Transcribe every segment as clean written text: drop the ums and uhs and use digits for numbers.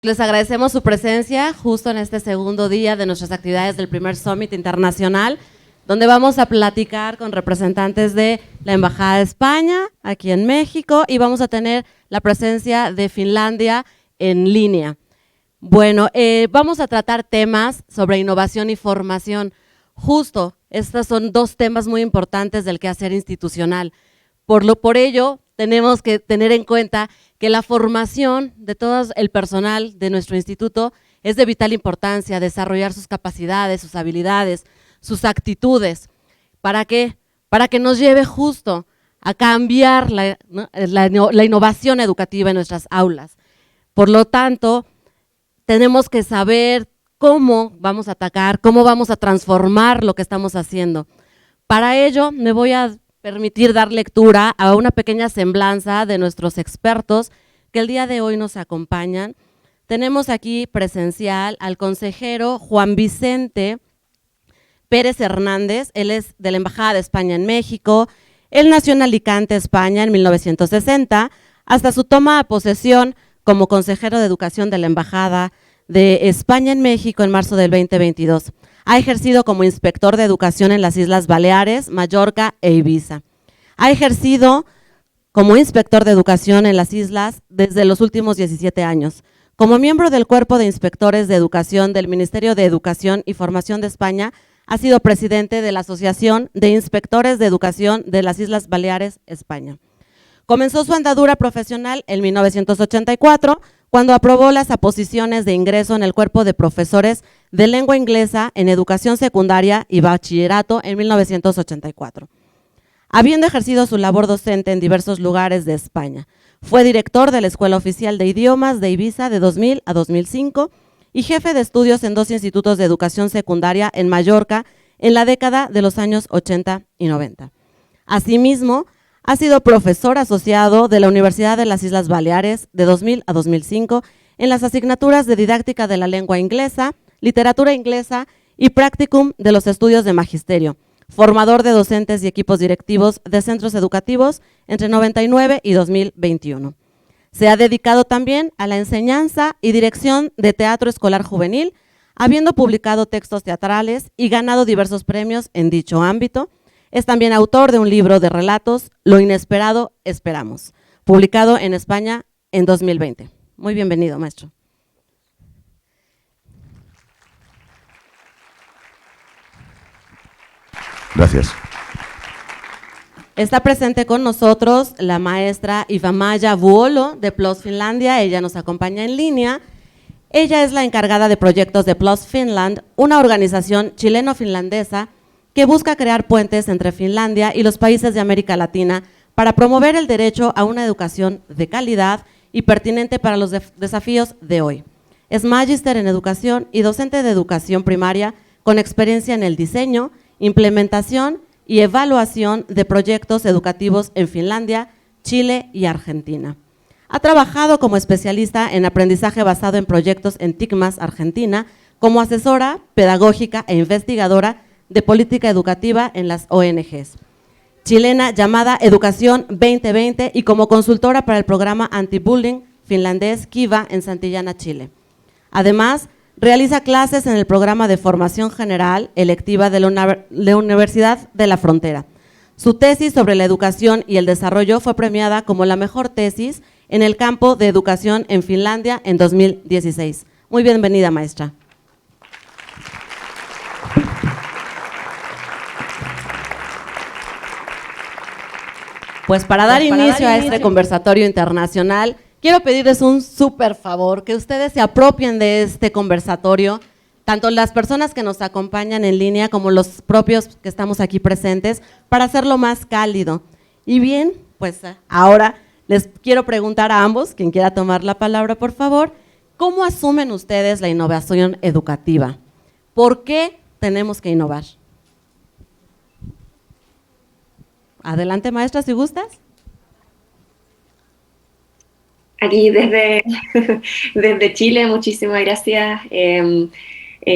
les agradecemos su presencia justo en este segundo día de nuestras actividades del primer Summit Internacional, donde vamos a platicar con representantes de la Embajada de España aquí en México y vamos a tener la presencia de Finlandia en línea. Bueno, vamos a tratar temas sobre innovación y formación. Justo, estos son dos temas muy importantes del quehacer institucional. Por ello, tenemos que tener en cuenta que la formación de todo el personal de nuestro instituto es de vital importancia, desarrollar sus capacidades, sus habilidades, sus actitudes. ¿Para qué? Para que nos lleve justo a cambiar la innovación educativa en nuestras aulas. Por lo tanto, tenemos que saber cómo vamos a atacar, cómo vamos a transformar lo que estamos haciendo. Para ello, me voy a permitir dar lectura a una pequeña semblanza de nuestros expertos que el día de hoy nos acompañan. Tenemos aquí presencial al consejero Juan Vicente Pérez Hernández. Él es de la Embajada de España en México. Él nació en Alicante, España, en 1960, hasta su toma de posesión como consejero de Educación de la Embajada de España en México en marzo del 2022. Ha ejercido como inspector de educación en las Islas Baleares, Mallorca e Ibiza. Ha ejercido como inspector de educación en las islas desde los últimos 17 años. Como miembro del Cuerpo de Inspectores de Educación del Ministerio de Educación y Formación de España, ha sido presidente de la Asociación de Inspectores de Educación de las Islas Baleares, España. Comenzó su andadura profesional en 1984, cuando aprobó las aposiciones de ingreso en el Cuerpo de Profesores de Lengua Inglesa en Educación Secundaria y Bachillerato en 1984. Habiendo ejercido su labor docente en diversos lugares de España, fue director de la Escuela Oficial de Idiomas de Ibiza de 2000 a 2005 y jefe de estudios en 2 institutos de educación secundaria en Mallorca en la década de los años 80 y 90. Asimismo, ha sido profesor asociado de la Universidad de las Islas Baleares de 2000 a 2005 en las asignaturas de Didáctica de la Lengua Inglesa, Literatura Inglesa y Practicum de los Estudios de Magisterio, formador de docentes y equipos directivos de centros educativos entre 99 y 2021. Se ha dedicado también a la enseñanza y dirección de teatro escolar juvenil, habiendo publicado textos teatrales y ganado diversos premios en dicho ámbito. Es también autor de un libro de relatos, Lo inesperado esperamos, publicado en España en 2020. Muy bienvenido, maestro. Gracias. Está presente con nosotros la maestra Ivamaya Vuolo de PLOS Finlandia. Ella nos acompaña en línea. Ella es la encargada de proyectos de PLOS Finland, una organización chileno-finlandesa que busca crear puentes entre Finlandia y los países de América Latina para promover el derecho a una educación de calidad y pertinente para los desafíos de hoy. Es magíster en educación y docente de educación primaria con experiencia en el diseño, implementación y evaluación de proyectos educativos en Finlandia, Chile y Argentina. Ha trabajado como especialista en aprendizaje basado en proyectos en TICMAS, Argentina, como asesora pedagógica e investigadora de política educativa en las ONGs chilena llamada Educación 2020 y como consultora para el programa anti-bullying finlandés Kiva en Santillana, Chile. Además, realiza clases en el programa de formación general electiva de la Universidad de la Frontera. Su tesis sobre la educación y el desarrollo fue premiada como la mejor tesis en el campo de educación en Finlandia en 2016. Muy bienvenida, maestra. Pues para dar inicio a este conversatorio internacional, quiero pedirles un súper favor, que ustedes se apropien de este conversatorio, tanto las personas que nos acompañan en línea como los propios que estamos aquí presentes, para hacerlo más cálido. Y bien, pues ahora les quiero preguntar a ambos, quien quiera tomar la palabra, por favor, ¿cómo asumen ustedes la innovación educativa? ¿Por qué tenemos que innovar? Adelante, maestra, si gustas. Aquí desde Chile, muchísimas gracias.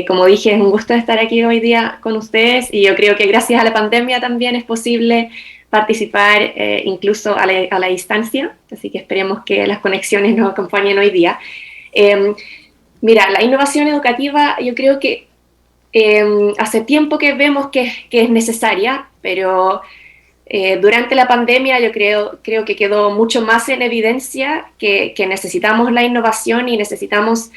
Como dije, es un gusto estar aquí hoy día con ustedes y yo creo que gracias a la pandemia también es posible participar incluso a la distancia, así que esperemos que las conexiones nos acompañen hoy día. Mira, la innovación educativa yo creo que hace tiempo que vemos que es necesaria, pero durante la pandemia yo creo que quedó mucho más en evidencia que necesitamos la innovación y necesitamos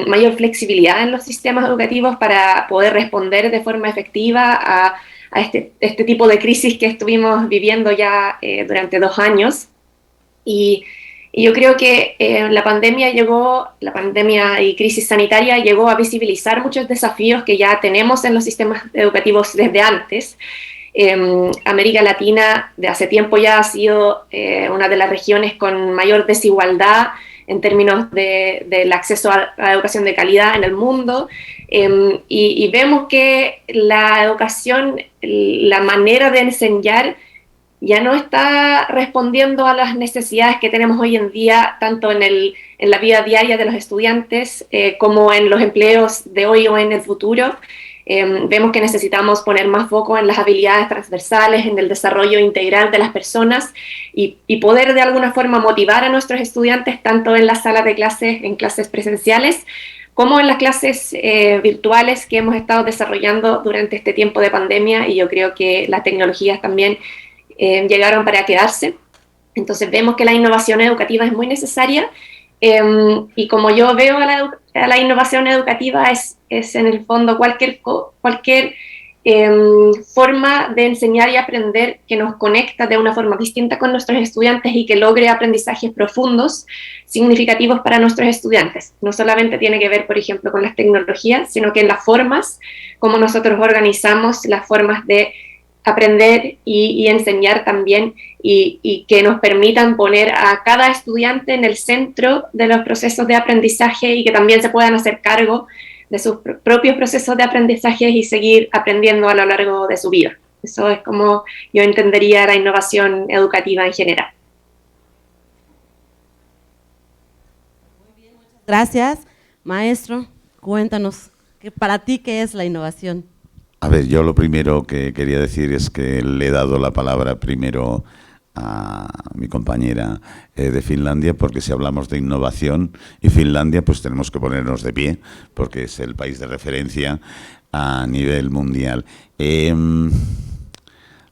mayor flexibilidad en los sistemas educativos para poder responder de forma efectiva a este tipo de crisis que estuvimos viviendo ya durante 2 años. Y, y yo creo que la pandemia y crisis sanitaria llegó a visibilizar muchos desafíos que ya tenemos en los sistemas educativos desde antes. América Latina de hace tiempo ya ha sido una de las regiones con mayor desigualdad en términos del acceso a educación de calidad en el mundo, y vemos que la educación, la manera de enseñar, ya no está respondiendo a las necesidades que tenemos hoy en día, tanto en la vida diaria de los estudiantes como en los empleos de hoy o en el futuro. Vemos que necesitamos poner más foco en las habilidades transversales, en el desarrollo integral de las personas y poder de alguna forma motivar a nuestros estudiantes tanto en las salas de clases, en clases presenciales, como en las clases virtuales que hemos estado desarrollando durante este tiempo de pandemia, y yo creo que las tecnologías también llegaron para quedarse. Entonces vemos que la innovación educativa es muy necesaria, y como yo veo a la innovación educativa es en el fondo cualquier forma de enseñar y aprender que nos conecta de una forma distinta con nuestros estudiantes y que logre aprendizajes profundos, significativos para nuestros estudiantes. No solamente tiene que ver, por ejemplo, con las tecnologías, sino que en las formas, como nosotros organizamos las formas de aprender y enseñar también, y que nos permitan poner a cada estudiante en el centro de los procesos de aprendizaje y que también se puedan hacer cargo de sus propios procesos de aprendizaje y seguir aprendiendo a lo largo de su vida. Eso es como yo entendería la innovación educativa en general. Muy bien, muchas gracias. Maestro, cuéntanos, para ti, ¿qué es la innovación? A ver, yo lo primero que quería decir es que le he dado la palabra primero a mi compañera de Finlandia, porque si hablamos de innovación y Finlandia, pues tenemos que ponernos de pie, porque es el país de referencia a nivel mundial.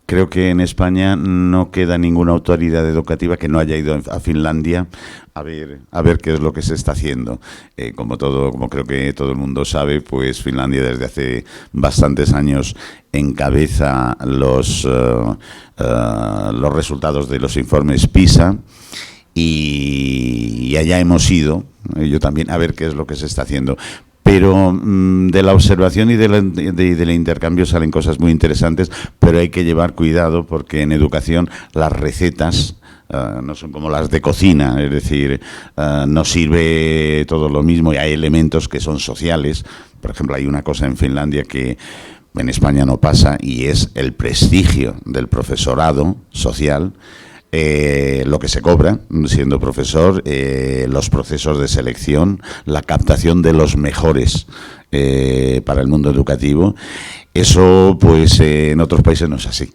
Creo que en España no queda ninguna autoridad educativa que no haya ido a Finlandia a ver qué es lo que se está haciendo. Como creo que todo el mundo sabe, pues Finlandia desde hace bastantes años encabeza los resultados de los informes PISA, y allá hemos ido, yo también, a ver qué es lo que se está haciendo. Pero de la observación y del intercambio salen cosas muy interesantes, pero hay que llevar cuidado porque en educación las recetas no son como las de cocina, es decir, no sirve todo lo mismo y hay elementos que son sociales. Por ejemplo, hay una cosa en Finlandia que en España no pasa, y es el prestigio del profesorado social. Lo que se cobra siendo profesor, los procesos de selección, la captación de los mejores para el mundo educativo. Eso, pues, en otros países no es así,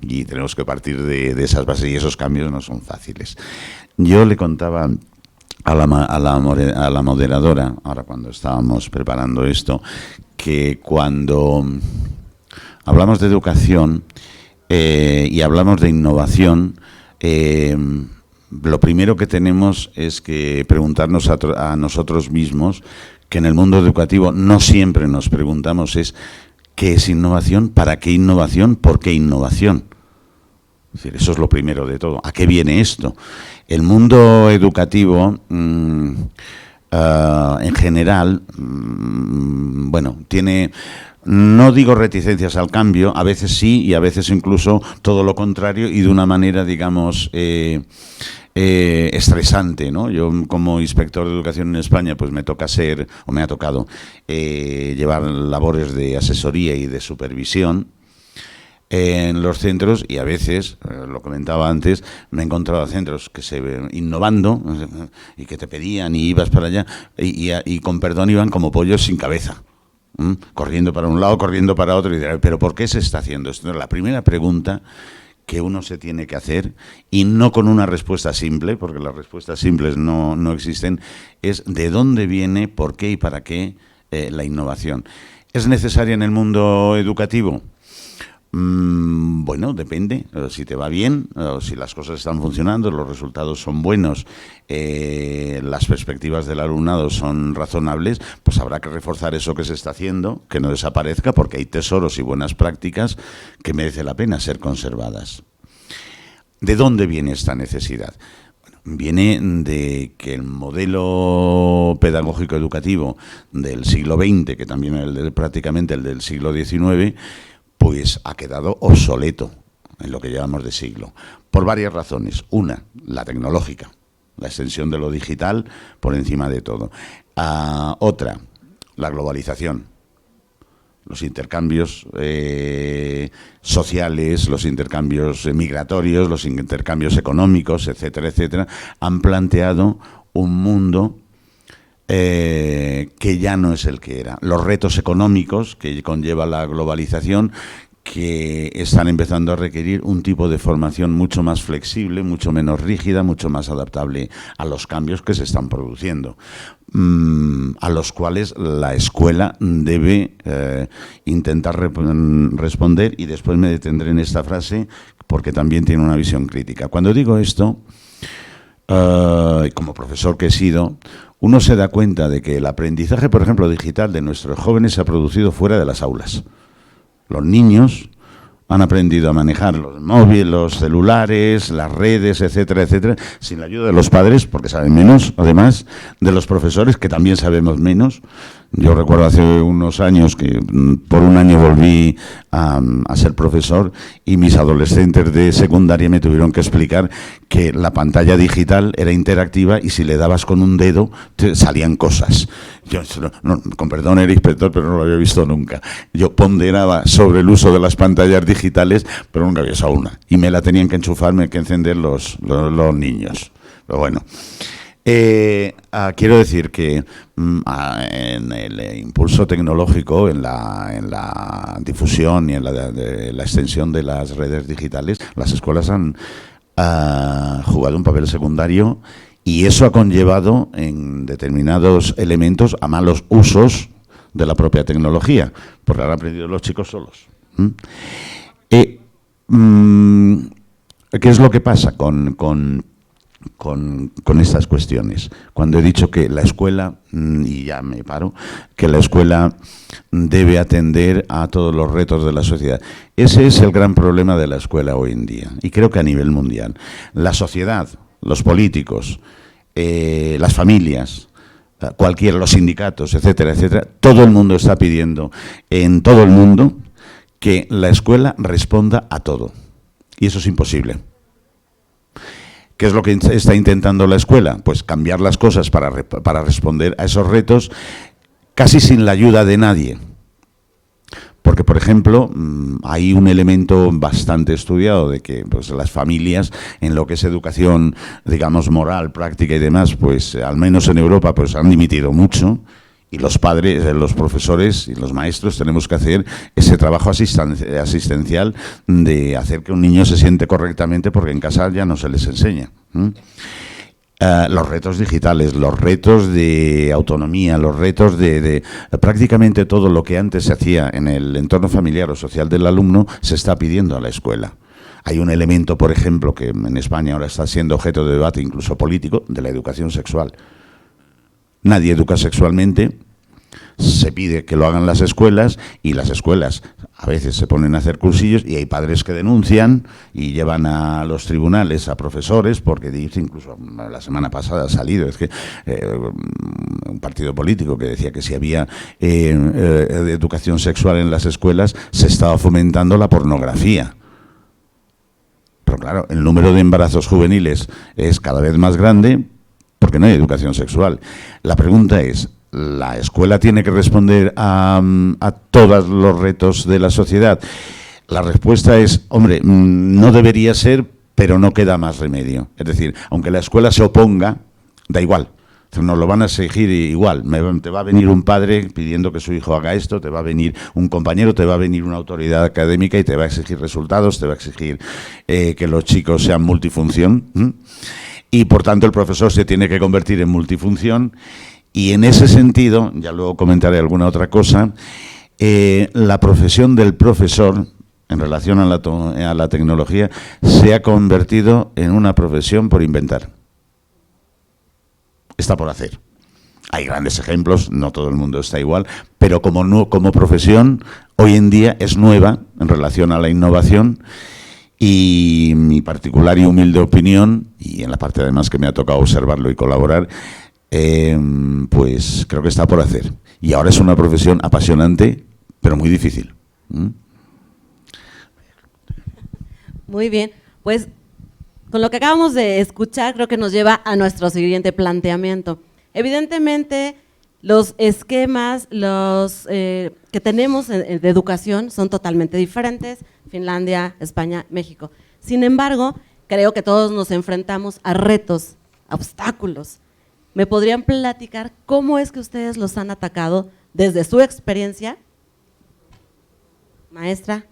y tenemos que partir de esas bases, y esos cambios no son fáciles. Yo le contaba a la moderadora, ahora cuando estábamos preparando esto, que cuando hablamos de educación y hablamos de innovación, lo primero que tenemos es que preguntarnos a nosotros mismos, que en el mundo educativo no siempre nos preguntamos es ¿qué es innovación? ¿Para qué innovación? ¿Por qué innovación? Es decir, eso es lo primero de todo. ¿A qué viene esto? El mundo educativo, en general, bueno, tiene... No digo reticencias al cambio, a veces sí y a veces incluso todo lo contrario, y de una manera, digamos, estresante, ¿no? Yo, como inspector de educación en España, pues me ha tocado llevar labores de asesoría y de supervisión en los centros, y a veces, lo comentaba antes, me he encontrado centros que se ven innovando y que te pedían y ibas para allá y con perdón iban como pollos sin cabeza. Corriendo para un lado, corriendo para otro, y dirá, ¿pero por qué se está haciendo esto? La primera pregunta que uno se tiene que hacer, y no con una respuesta simple, porque las respuestas simples no existen, es de dónde viene, por qué y para qué la innovación. ¿Es necesaria en el mundo educativo? Bueno, depende. Si te va bien, si las cosas están funcionando, los resultados son buenos, las perspectivas del alumnado son razonables, pues habrá que reforzar eso que se está haciendo, que no desaparezca, porque hay tesoros y buenas prácticas que merece la pena ser conservadas. ¿De dónde viene esta necesidad? Bueno, viene de que el modelo pedagógico educativo del siglo XX, que también es prácticamente el del siglo XIX, pues ha quedado obsoleto en lo que llevamos de siglo, por varias razones. Una, la tecnológica, la extensión de lo digital por encima de todo. Otra, la globalización, los intercambios sociales, los intercambios migratorios, los intercambios económicos, etcétera, etcétera, han planteado un mundo que ya no es el que era. Los retos económicos que conlleva la globalización, que están empezando a requerir un tipo de formación mucho más flexible, mucho menos rígida, mucho más adaptable a los cambios que se están produciendo, a los cuales la escuela debe intentar responder, y después me detendré en esta frase porque también tiene una visión crítica. Cuando digo esto, como profesor que he sido, uno se da cuenta de que el aprendizaje, por ejemplo, digital de nuestros jóvenes se ha producido fuera de las aulas. Los niños han aprendido a manejar los móviles, los celulares, las redes, etcétera, etcétera, sin la ayuda de los padres, porque saben menos, además, de los profesores, que también sabemos menos. Yo recuerdo hace unos años que por un año volví a ser profesor, y mis adolescentes de secundaria me tuvieron que explicar que la pantalla digital era interactiva y si le dabas con un dedo te salían cosas. Yo, con perdón, era inspector, pero no lo había visto nunca. Yo ponderaba sobre el uso de las pantallas digitales, pero nunca había usado una. Y me la tenían que enchufarme, que encender los niños. Pero bueno. Quiero decir que en el impulso tecnológico, en la difusión y en la extensión de las redes digitales, las escuelas han jugado un papel secundario, y eso ha conllevado en determinados elementos a malos usos de la propia tecnología, porque han aprendido los chicos solos. ¿Qué es lo que pasa con estas cuestiones? Cuando he dicho que la escuela, y ya me paro, que la escuela debe atender a todos los retos de la sociedad. Ese es el gran problema de la escuela hoy en día, y creo que a nivel mundial. La sociedad, los políticos, las familias, los sindicatos, etcétera, etcétera, todo el mundo está pidiendo en todo el mundo que la escuela responda a todo. Y eso es imposible. ¿Qué es lo que está intentando la escuela? Pues cambiar las cosas para responder a esos retos, casi sin la ayuda de nadie. Porque, por ejemplo, hay un elemento bastante estudiado de que pues, las familias, en lo que es educación, digamos, moral, práctica y demás, pues al menos en Europa, pues han dimitido mucho. Y los padres, los profesores y los maestros tenemos que hacer ese trabajo asistencial de hacer que un niño se siente correctamente, porque en casa ya no se les enseña. Los retos digitales, los retos de autonomía, los retos de prácticamente todo lo que antes se hacía en el entorno familiar o social del alumno, se está pidiendo a la escuela. Hay un elemento, por ejemplo, que en España ahora está siendo objeto de debate, incluso político, de la educación sexual. Nadie educa sexualmente, se pide que lo hagan las escuelas, y las escuelas a veces se ponen a hacer cursillos, y hay padres que denuncian y llevan a los tribunales a profesores, porque dice, incluso la semana pasada ha salido, es que un partido político que decía que si había educación sexual en las escuelas se estaba fomentando la pornografía. Pero claro, el número de embarazos juveniles es cada vez más grande, porque no hay educación sexual. La pregunta es, ¿la escuela tiene que responder a todos los retos de la sociedad? La respuesta es, hombre, no debería ser, pero no queda más remedio. Es decir, aunque la escuela se oponga, da igual. Nos lo van a exigir igual. Te va a venir un padre pidiendo que su hijo haga esto, te va a venir un compañero, te va a venir una autoridad académica y te va a exigir resultados, te va a exigir que los chicos sean multifunción. Y por tanto el profesor se tiene que convertir en multifunción. Y en ese sentido, ya luego comentaré alguna otra cosa, la profesión del profesor en relación a la tecnología se ha convertido en una profesión por inventar. Está por hacer. Hay grandes ejemplos, no todo el mundo está igual, pero como profesión hoy en día es nueva en relación a la innovación, y mi particular y humilde opinión, y en la parte además que me ha tocado observarlo y colaborar, pues creo que está por hacer. Y ahora es una profesión apasionante, pero muy difícil. Muy bien, pues con lo que acabamos de escuchar, creo que nos lleva a nuestro siguiente planteamiento. Evidentemente, los esquemas que tenemos de educación son totalmente diferentes, Finlandia, España, México. Sin embargo, creo que todos nos enfrentamos a retos, a obstáculos. ¿Me podrían platicar cómo es que ustedes los han atacado desde su experiencia? Maestra.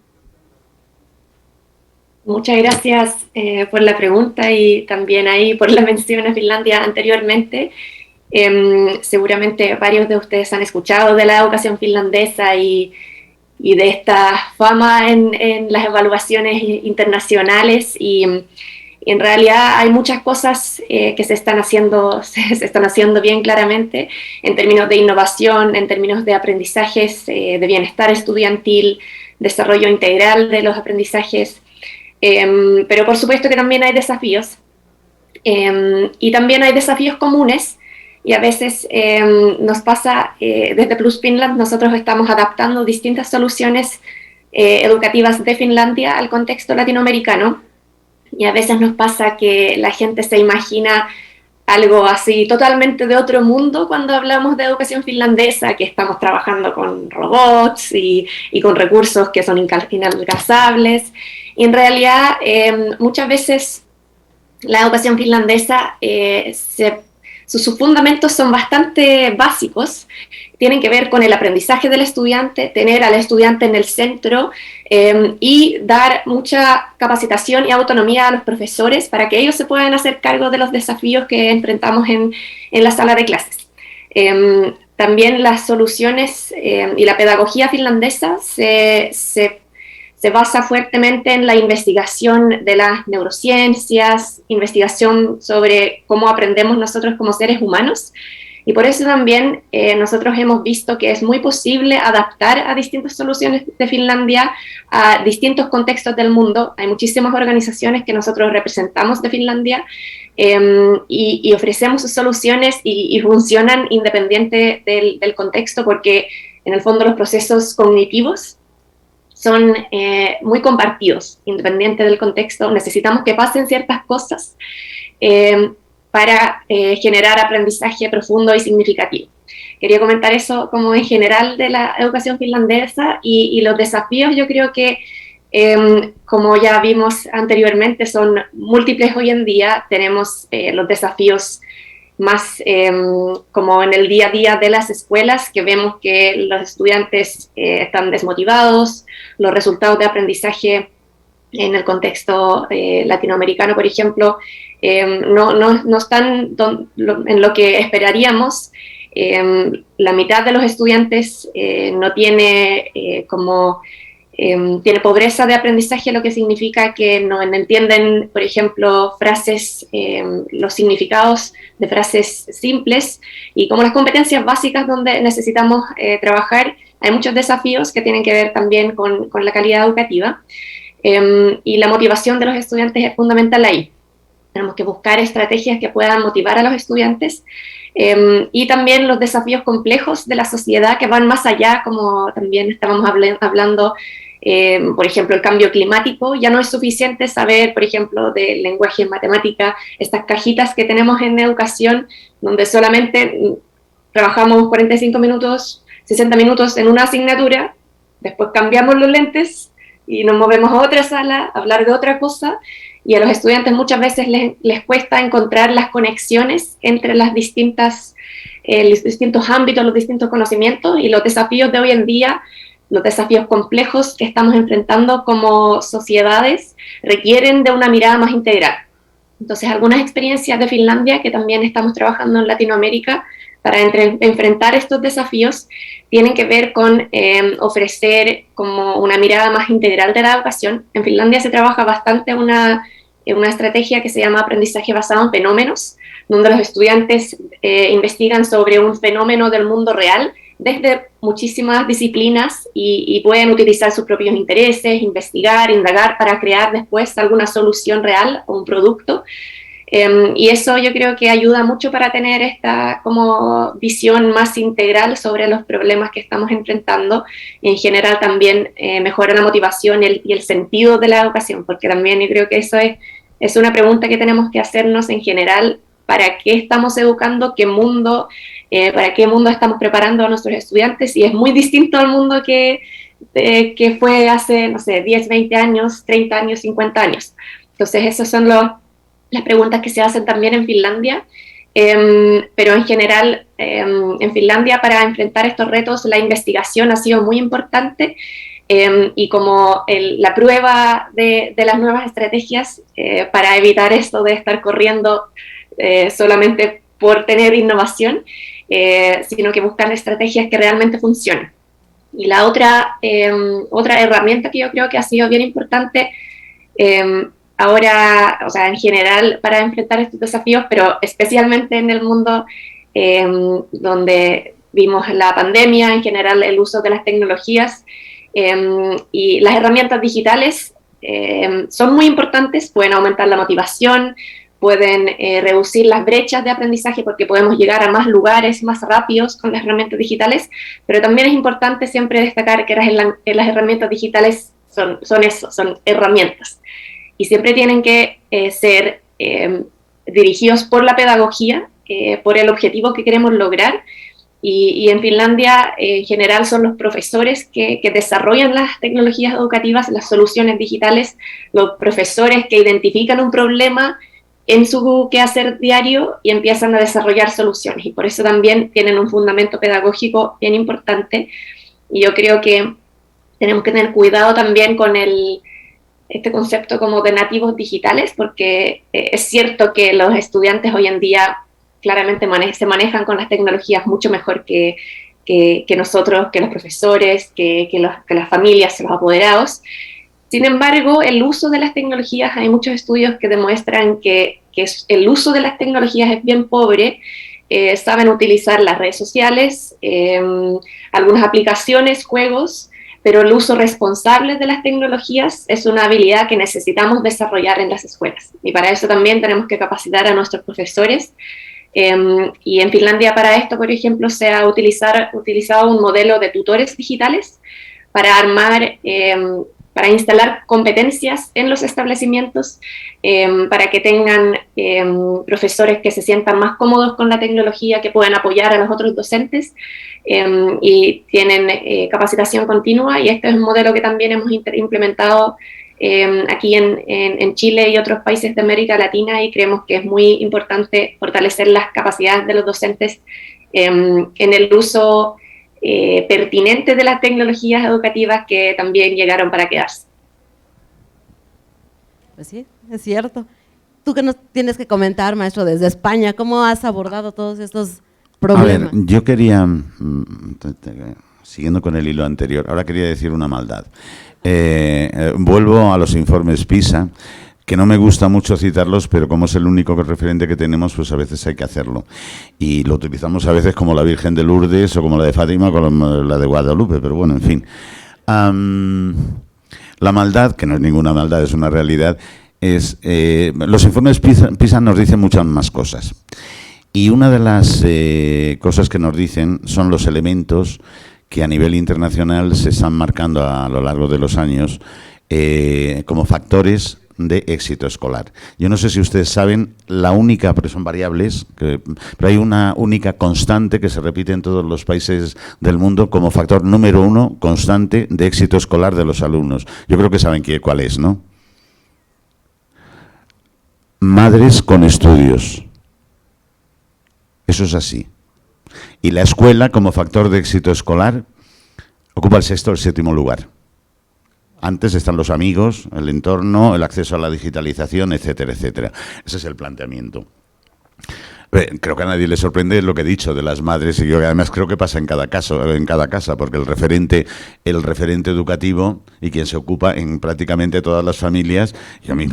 Muchas gracias por la pregunta y también ahí por la mención a Finlandia anteriormente. Seguramente varios de ustedes han escuchado de la educación finlandesa y de esta fama en las evaluaciones internacionales, y en realidad hay muchas cosas que se están haciendo bien claramente en términos de innovación, en términos de aprendizajes, de bienestar estudiantil, desarrollo integral de los aprendizajes. Pero por supuesto que también hay desafíos, y también hay desafíos comunes, y a veces nos pasa, desde Plus Finland nosotros estamos adaptando distintas soluciones educativas de Finlandia al contexto latinoamericano, y a veces nos pasa que la gente se imagina algo así totalmente de otro mundo cuando hablamos de educación finlandesa, que estamos trabajando con robots y con recursos que son inalcanzables. Y en realidad, muchas veces la educación finlandesa, sus fundamentos son bastante básicos, tienen que ver con el aprendizaje del estudiante, tener al estudiante en el centro, y dar mucha capacitación y autonomía a los profesores para que ellos se puedan hacer cargo de los desafíos que enfrentamos en la sala de clases. También las soluciones y la pedagogía finlandesa se basa fuertemente en la investigación de las neurociencias, investigación sobre cómo aprendemos nosotros como seres humanos, y por eso también nosotros hemos visto que es muy posible adaptar a distintas soluciones de Finlandia a distintos contextos del mundo. Hay muchísimas organizaciones que nosotros representamos de Finlandia, y ofrecemos sus soluciones y funcionan independiente del contexto, porque en el fondo los procesos cognitivos son muy compartidos, independiente del contexto. Necesitamos que pasen ciertas cosas para generar aprendizaje profundo y significativo. Quería comentar eso como en general de la educación finlandesa, y los desafíos, yo creo que como ya vimos anteriormente, son múltiples hoy en día. Tenemos los desafíos más como en el día a día de las escuelas, que vemos que los estudiantes están desmotivados, los resultados de aprendizaje en el contexto latinoamericano, por ejemplo, no están en lo que esperaríamos. La mitad de los estudiantes no tiene tiene pobreza de aprendizaje, lo que significa que no entienden, por ejemplo, frases, los significados de frases simples, y como las competencias básicas donde necesitamos trabajar, hay muchos desafíos que tienen que ver también con la calidad educativa, y la motivación de los estudiantes es fundamental ahí. Tenemos que buscar estrategias que puedan motivar a los estudiantes, y también los desafíos complejos de la sociedad que van más allá, como también estábamos hablando. Por ejemplo, el cambio climático. Ya no es suficiente saber, por ejemplo, de lenguaje en matemática, estas cajitas que tenemos en educación, donde solamente trabajamos 45 minutos, 60 minutos en una asignatura, después cambiamos los lentes, y nos movemos a otra sala a hablar de otra cosa, y a los estudiantes muchas veces les cuesta encontrar las conexiones entre los distintos ámbitos, los distintos conocimientos, y los desafíos de hoy en día, los desafíos complejos que estamos enfrentando como sociedades, requieren de una mirada más integral. Entonces, algunas experiencias de Finlandia, que también estamos trabajando en Latinoamérica para enfrentar estos desafíos, tienen que ver con ofrecer como una mirada más integral de la educación. En Finlandia se trabaja bastante una estrategia que se llama aprendizaje basado en fenómenos, donde los estudiantes investigan sobre un fenómeno del mundo real desde muchísimas disciplinas y pueden utilizar sus propios intereses, investigar, indagar para crear después alguna solución real o un producto. Y eso yo creo que ayuda mucho para tener esta como visión más integral sobre los problemas que estamos enfrentando. Y en general también mejora la motivación y el sentido de la educación, porque también yo creo que eso es una pregunta que tenemos que hacernos en general: ¿para qué estamos educando? ¿Para qué mundo estamos preparando a nuestros estudiantes? Y es muy distinto al mundo que fue hace, no sé, 10, 20 años, 30 años, 50 años. Entonces, esas son las preguntas que se hacen también en Finlandia. Pero en general, en Finlandia, para enfrentar estos retos, la investigación ha sido muy importante. Y como la prueba de las nuevas estrategias para evitar esto de estar corriendo solamente por tener innovación, sino que buscar estrategias que realmente funcionen. Y la otra herramienta que yo creo que ha sido bien importante ahora, o sea, en general, para enfrentar estos desafíos, pero especialmente en el mundo donde vimos la pandemia, en general el uso de las tecnologías y las herramientas digitales son muy importantes, pueden aumentar la motivación, pueden reducir las brechas de aprendizaje porque podemos llegar a más lugares más rápidos con las herramientas digitales, pero también es importante siempre destacar que las herramientas digitales son herramientas y siempre tienen que ser dirigidos por la pedagogía, por el objetivo que queremos lograr. Y en Finlandia, en general, son los profesores que desarrollan las tecnologías educativas, las soluciones digitales, los profesores que identifican un problema en su quehacer diario y empiezan a desarrollar soluciones. Y por eso también tienen un fundamento pedagógico bien importante. Y yo creo que tenemos que tener cuidado también con este concepto como de nativos digitales, porque es cierto que los estudiantes hoy en día claramente se manejan con las tecnologías mucho mejor que nosotros, que los profesores, que las familias, los apoderados. Sin embargo, el uso de las tecnologías, hay muchos estudios que demuestran que el uso de las tecnologías es bien pobre. Saben utilizar las redes sociales, algunas aplicaciones, juegos, pero el uso responsable de las tecnologías es una habilidad que necesitamos desarrollar en las escuelas. Y para eso también tenemos que capacitar a nuestros profesores. Y en Finlandia para esto, por ejemplo, se ha utilizado un modelo de tutores digitales para para instalar competencias en los establecimientos, para que tengan profesores que se sientan más cómodos con la tecnología, que puedan apoyar a los otros docentes y tienen capacitación continua. Y este es un modelo que también hemos implementado aquí en Chile y otros países de América Latina, y creemos que es muy importante fortalecer las capacidades de los docentes en el uso pertinente de las tecnologías educativas que también llegaron para quedarse. Pues sí, es cierto. ¿Tú qué nos tienes que comentar, maestro, desde España? ¿Cómo has abordado todos estos problemas? A ver, yo quería, siguiendo con el hilo anterior, ahora quería decir una maldad. Vuelvo a los informes PISA, que no me gusta mucho citarlos, pero como es el único referente que tenemos, pues a veces hay que hacerlo. Y lo utilizamos a veces como la Virgen de Lourdes o como la de Fátima, como la de Guadalupe, pero bueno, en fin. La maldad, que no es ninguna maldad, es una realidad, es los informes PISA nos dicen muchas más cosas. Y una de las cosas que nos dicen son los elementos que a nivel internacional se están marcando a lo largo de los años como factores de éxito escolar. Yo no sé si ustedes saben, la única, porque son variables, pero hay una única constante que se repite en todos los países del mundo como factor número 1 constante de éxito escolar de los alumnos. Yo creo que saben cuál es, ¿no? Madres con estudios. Eso es así. Y la escuela, como factor de éxito escolar, ocupa el 6º o el 7º lugar. Antes están los amigos, el entorno, el acceso a la digitalización, etcétera, etcétera. Ese es el planteamiento. Creo que a nadie le sorprende lo que he dicho de las madres, y yo además creo que pasa en cada caso, en cada casa, porque el referente educativo y quien se ocupa en prácticamente todas las familias, y a mí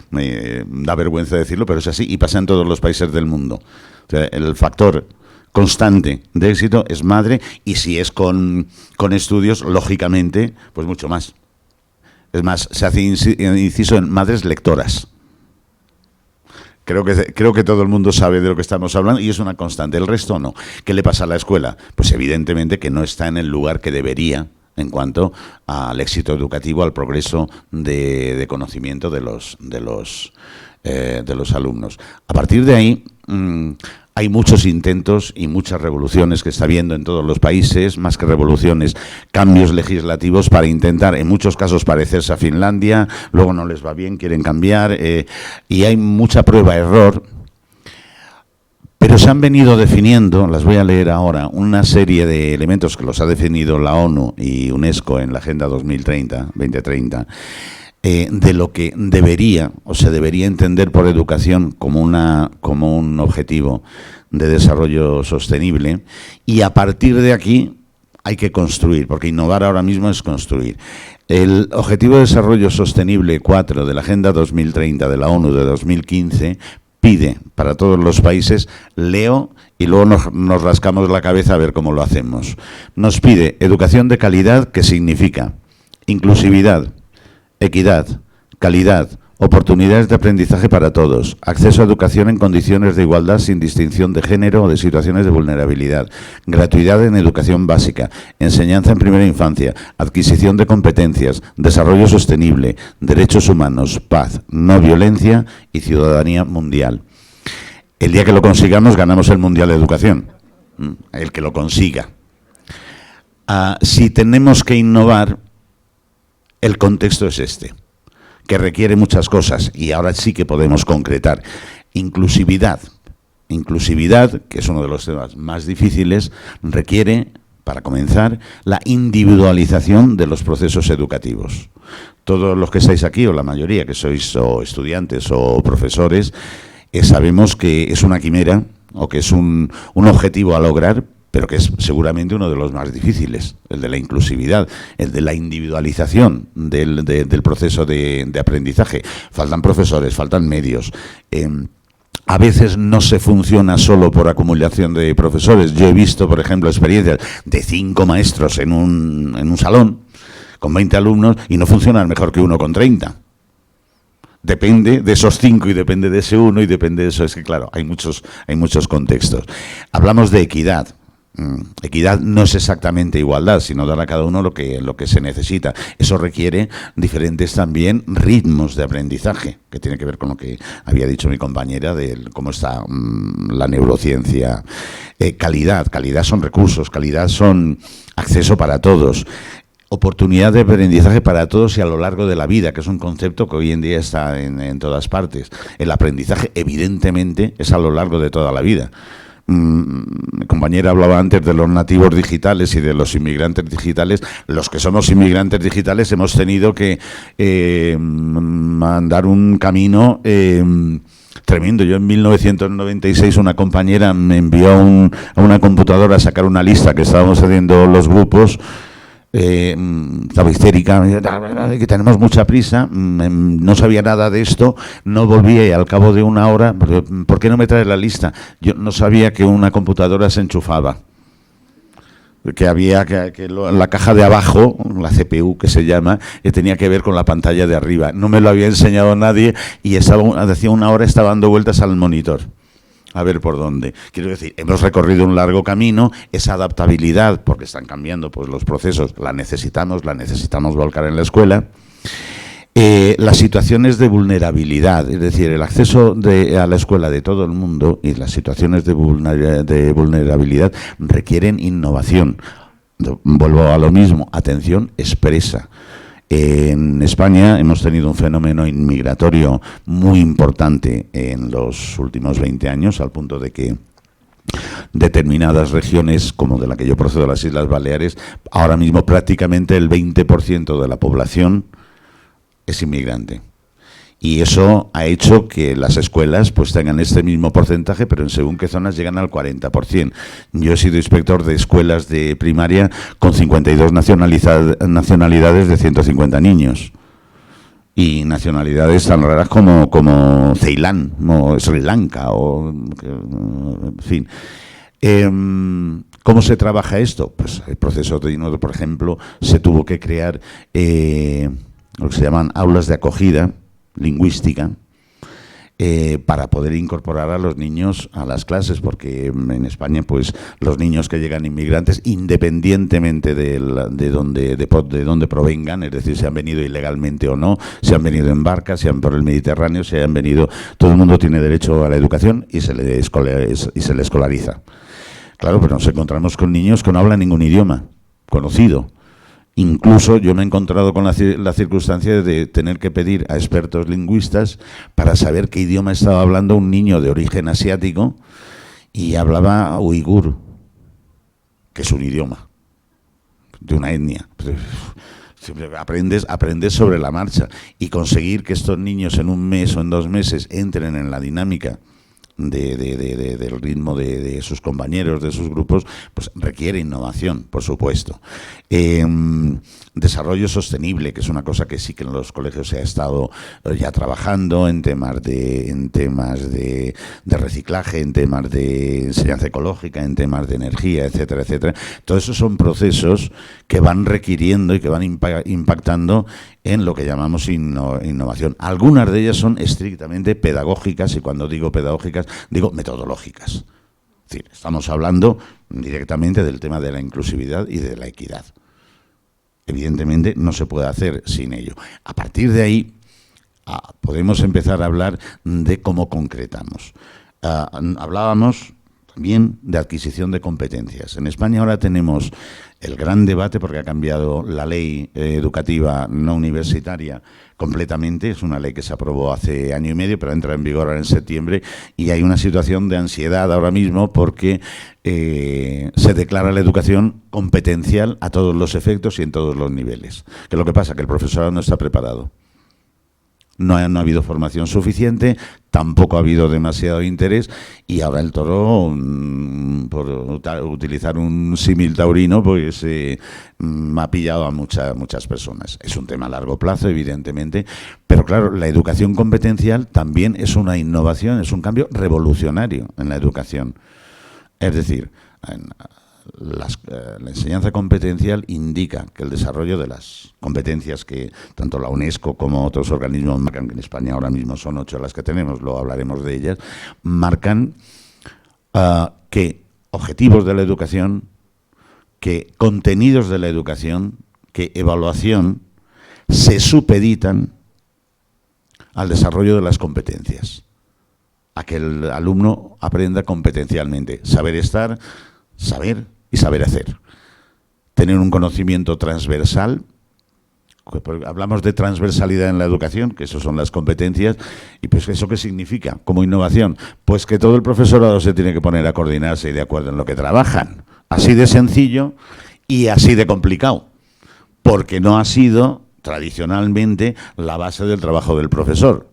me da vergüenza decirlo, pero es así, y pasa en todos los países del mundo. O sea, el factor constante de éxito es madre, y si es con estudios, lógicamente, pues mucho más. Es más, se hace inciso en madres lectoras. Creo que todo el mundo sabe de lo que estamos hablando y es una constante. El resto no. ¿Qué le pasa a la escuela? Pues evidentemente que no está en el lugar que debería en cuanto al éxito educativo, al progreso de conocimiento de los alumnos. A partir de ahí hay muchos intentos y muchas revoluciones que está habiendo en todos los países, más que revoluciones, cambios legislativos para intentar, en muchos casos, parecerse a Finlandia, luego no les va bien, quieren cambiar, y hay mucha prueba-error. Pero se han venido definiendo, las voy a leer ahora, una serie de elementos que los ha definido la ONU y UNESCO en la Agenda 2030, de lo que debería o se debería entender por educación como un objetivo de desarrollo sostenible, y a partir de aquí hay que construir, porque innovar ahora mismo es construir. El Objetivo de Desarrollo Sostenible 4 de la Agenda 2030 de la ONU de 2015 pide para todos los países, leo y luego nos rascamos la cabeza a ver cómo lo hacemos. Nos pide educación de calidad, que significa inclusividad, equidad, calidad, oportunidades de aprendizaje para todos, acceso a educación en condiciones de igualdad sin distinción de género o de situaciones de vulnerabilidad, gratuidad en educación básica, enseñanza en primera infancia, adquisición de competencias, desarrollo sostenible, derechos humanos, paz, no violencia y ciudadanía mundial. El día que lo consigamos, ganamos el Mundial de Educación. El que lo consiga. Si tenemos que innovar, el contexto es este, que requiere muchas cosas, y ahora sí que podemos concretar. Inclusividad, que es uno de los temas más difíciles, requiere, para comenzar, la individualización de los procesos educativos. Todos los que estáis aquí, o la mayoría que sois o estudiantes o profesores, sabemos que es una quimera, o que es un objetivo a lograr, pero que es seguramente uno de los más difíciles, el de la inclusividad, el de la individualización del proceso de aprendizaje. Faltan profesores, faltan medios. A veces no se funciona solo por acumulación de profesores. Yo he visto, por ejemplo, experiencias de 5 maestros en un salón con 20 alumnos y no funcionan mejor que uno con 30. Depende de esos 5 y depende de ese 1 y depende de eso. Es que, claro, hay muchos contextos. Hablamos de equidad. Equidad no es exactamente igualdad, sino dar a cada uno lo que se necesita. Eso requiere diferentes también ritmos de aprendizaje, que tiene que ver con lo que había dicho mi compañera de cómo está la neurociencia. Calidad son recursos, calidad son acceso para todos. Oportunidad de aprendizaje para todos y a lo largo de la vida, que es un concepto que hoy en día está en todas partes. El aprendizaje, evidentemente, es a lo largo de toda la vida. Mi compañera hablaba antes de los nativos digitales y de los inmigrantes digitales. Los que somos inmigrantes digitales hemos tenido que mandar un camino tremendo. Yo en 1996 una compañera me envió a una computadora a sacar una lista que estábamos haciendo los grupos. Estaba histérica, que tenemos mucha prisa, no sabía nada de esto, no volví y al cabo de una hora, ¿por qué no me traes la lista? Yo no sabía que una computadora se enchufaba, que había que la caja de abajo, la CPU que se llama, tenía que ver con la pantalla de arriba. No me lo había enseñado nadie y hacía una hora estaba dando vueltas al monitor. A ver por dónde. Quiero decir, hemos recorrido un largo camino, esa adaptabilidad, porque están cambiando pues los procesos, la necesitamos volcar en la escuela. Las situaciones de vulnerabilidad, es decir, el acceso a la escuela de todo el mundo y las situaciones de vulnerabilidad requieren innovación. Vuelvo a lo mismo, atención expresa. En España hemos tenido un fenómeno inmigratorio muy importante en los últimos 20 años, al punto de que determinadas regiones, como de la que yo procedo, las Islas Baleares, ahora mismo prácticamente el 20% de la población es inmigrante. Y eso ha hecho que las escuelas pues tengan este mismo porcentaje, pero en según qué zonas llegan al 40%. Yo he sido inspector de escuelas de primaria con 52 nacionalidades de 150 niños. Y nacionalidades tan raras como Ceilán, o Sri Lanka, o en fin. ¿Cómo se trabaja esto? Pues el proceso de, por ejemplo, se tuvo que crear lo que se llaman aulas de acogida lingüística, para poder incorporar a los niños a las clases, porque en España pues los niños que llegan inmigrantes, independientemente de dónde provengan, es decir, si han venido ilegalmente o no, si han venido en barca, si han por el Mediterráneo, si han venido, todo el mundo tiene derecho a la educación y se le escolariza. Claro, pero nos encontramos con niños que no hablan ningún idioma conocido. Incluso yo me he encontrado con la circunstancia de tener que pedir a expertos lingüistas para saber qué idioma estaba hablando un niño de origen asiático y hablaba uigur, que es un idioma de una etnia. Aprendes sobre la marcha, y conseguir que estos niños en un mes o en 2 meses entren en la dinámica del ritmo de sus compañeros, de sus grupos, pues requiere innovación, por supuesto. Desarrollo sostenible, que es una cosa que sí que en los colegios se ha estado ya trabajando, en temas de reciclaje, en temas de enseñanza ecológica, en temas de energía, etcétera, etcétera. Todos esos son procesos que van requiriendo y que van impactando en lo que llamamos innovación. Algunas de ellas son estrictamente pedagógicas, y cuando digo pedagógicas, digo metodológicas. Es decir, estamos hablando directamente del tema de la inclusividad y de la equidad. Evidentemente no se puede hacer sin ello. A partir de ahí podemos empezar a hablar de cómo concretamos. Hablábamos también de adquisición de competencias. En España ahora tenemos el gran debate, porque ha cambiado la ley educativa no universitaria completamente. Es una ley que se aprobó hace 1 año y medio, pero entra en vigor ahora en septiembre, y hay una situación de ansiedad ahora mismo porque se declara la educación competencial a todos los efectos y en todos los niveles. ¿Qué es lo que pasa? Que el profesorado no está preparado. No ha habido formación suficiente, tampoco ha habido demasiado interés, y ahora el toro, por utilizar un símil taurino, pues ha pillado a muchas personas. Es un tema a largo plazo, evidentemente, pero claro, la educación competencial también es una innovación, es un cambio revolucionario en la educación. Es decir, la enseñanza competencial indica que el desarrollo de las competencias que tanto la UNESCO como otros organismos marcan, que en España ahora mismo son 8 las que tenemos, luego hablaremos de ellas, marcan que objetivos de la educación, que contenidos de la educación, que evaluación se supeditan al desarrollo de las competencias, a que el alumno aprenda competencialmente, saber estar, saber y saber hacer. Tener un conocimiento transversal. Hablamos de transversalidad en la educación, que eso son las competencias, y pues ¿eso qué significa como innovación? Pues que todo el profesorado se tiene que poner a coordinarse y de acuerdo en lo que trabajan. Así de sencillo y así de complicado, porque no ha sido tradicionalmente la base del trabajo del profesor.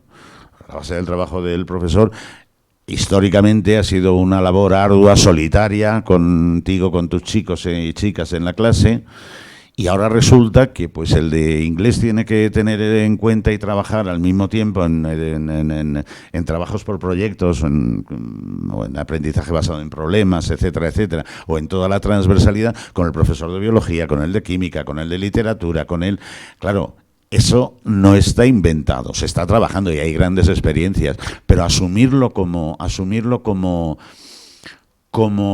La base del trabajo del profesor históricamente ha sido una labor ardua, solitaria, contigo, con tus chicos y chicas en la clase, y ahora resulta que pues el de inglés tiene que tener en cuenta y trabajar al mismo tiempo en trabajos por proyectos, o en aprendizaje basado en problemas, etcétera, etcétera, o en toda la transversalidad, con el profesor de biología, con el de química, con el de literatura, con el... Claro, eso no está inventado, se está trabajando y hay grandes experiencias, pero asumirlo como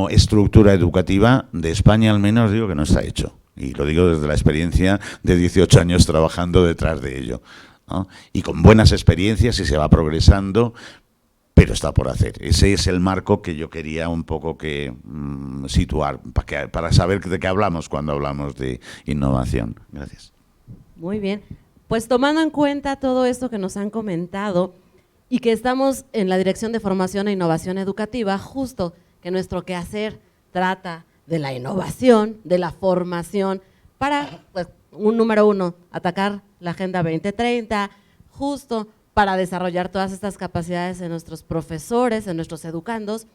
estructura educativa de España, al menos, digo que no está hecho. Y lo digo desde la experiencia de 18 años trabajando detrás de ello. ¿no? Y con buenas experiencias y se va progresando, pero está por hacer. Ese es el marco que yo quería un poco que situar, para saber de qué hablamos cuando hablamos de innovación. Gracias. Muy bien. Pues tomando en cuenta todo esto que nos han comentado y que estamos en la Dirección de Formación e Innovación Educativa, justo que nuestro quehacer trata de la innovación, de la formación, para, pues, número uno, atacar la Agenda 2030, justo para desarrollar todas estas capacidades en nuestros profesores, en nuestros educandos.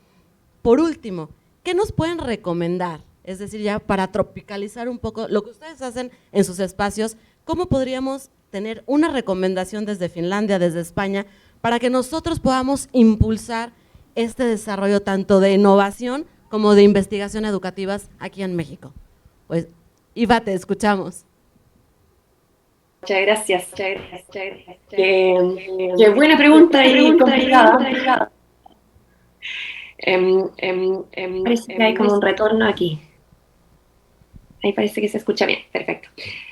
Por último, ¿qué nos pueden recomendar? Es decir, ya para tropicalizar un poco lo que ustedes hacen en sus espacios, ¿cómo podríamos tener una recomendación desde Finlandia, desde España, para que nosotros podamos impulsar este desarrollo tanto de innovación como de investigación educativas aquí en México? Pues, Iva, te escuchamos. Muchas gracias. Qué buena pregunta y complicada. Parece que hay como un retorno aquí. Ahí parece que se escucha bien, perfecto.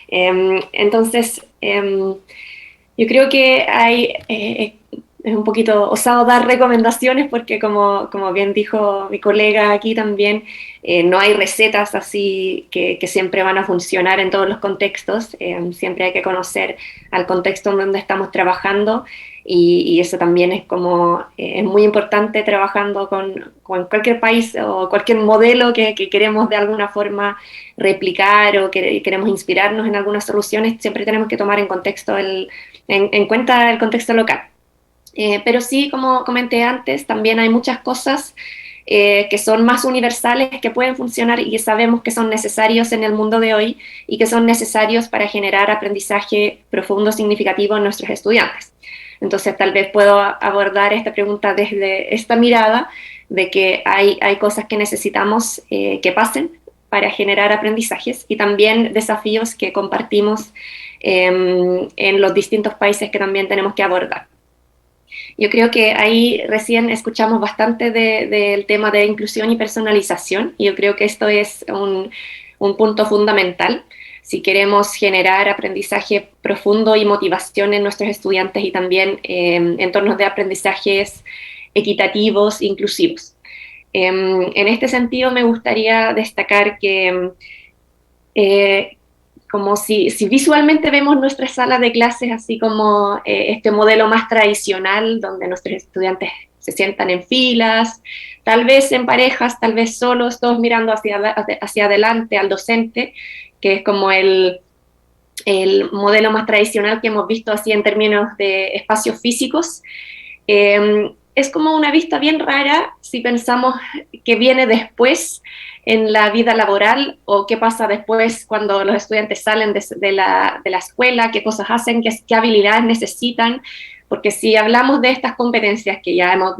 Entonces, yo creo que es un poquito osado dar recomendaciones porque como bien dijo mi colega aquí también, no hay recetas así que siempre van a funcionar en todos los contextos. Siempre hay que conocer al contexto en donde estamos trabajando y eso también es muy importante trabajando con cualquier país o cualquier modelo que queremos de alguna forma replicar o que queremos inspirarnos en algunas soluciones. Siempre tenemos que tomar en cuenta el contexto local. Pero sí, como comenté antes, también hay muchas cosas que son más universales, que pueden funcionar y que sabemos que son necesarios en el mundo de hoy y que son necesarios para generar aprendizaje profundo, significativo en nuestros estudiantes. Entonces, tal vez puedo abordar esta pregunta desde esta mirada de que hay cosas que necesitamos que pasen para generar aprendizajes y también desafíos que compartimos en los distintos países que también tenemos que abordar. Yo creo que ahí recién escuchamos bastante del tema de inclusión y personalización, y yo creo que esto es un punto fundamental si queremos generar aprendizaje profundo y motivación en nuestros estudiantes y también entornos de aprendizajes equitativos, inclusivos. En este sentido me gustaría destacar que como si visualmente vemos nuestras salas de clases así como este modelo más tradicional donde nuestros estudiantes se sientan en filas, tal vez en parejas, tal vez solos, todos mirando hacia adelante al docente, que es como el modelo más tradicional que hemos visto así en términos de espacios físicos. Es como una vista bien rara si pensamos que viene después en la vida laboral o qué pasa después cuando los estudiantes salen de la escuela, qué cosas hacen, qué habilidades necesitan, porque si hablamos de estas competencias que ya hemos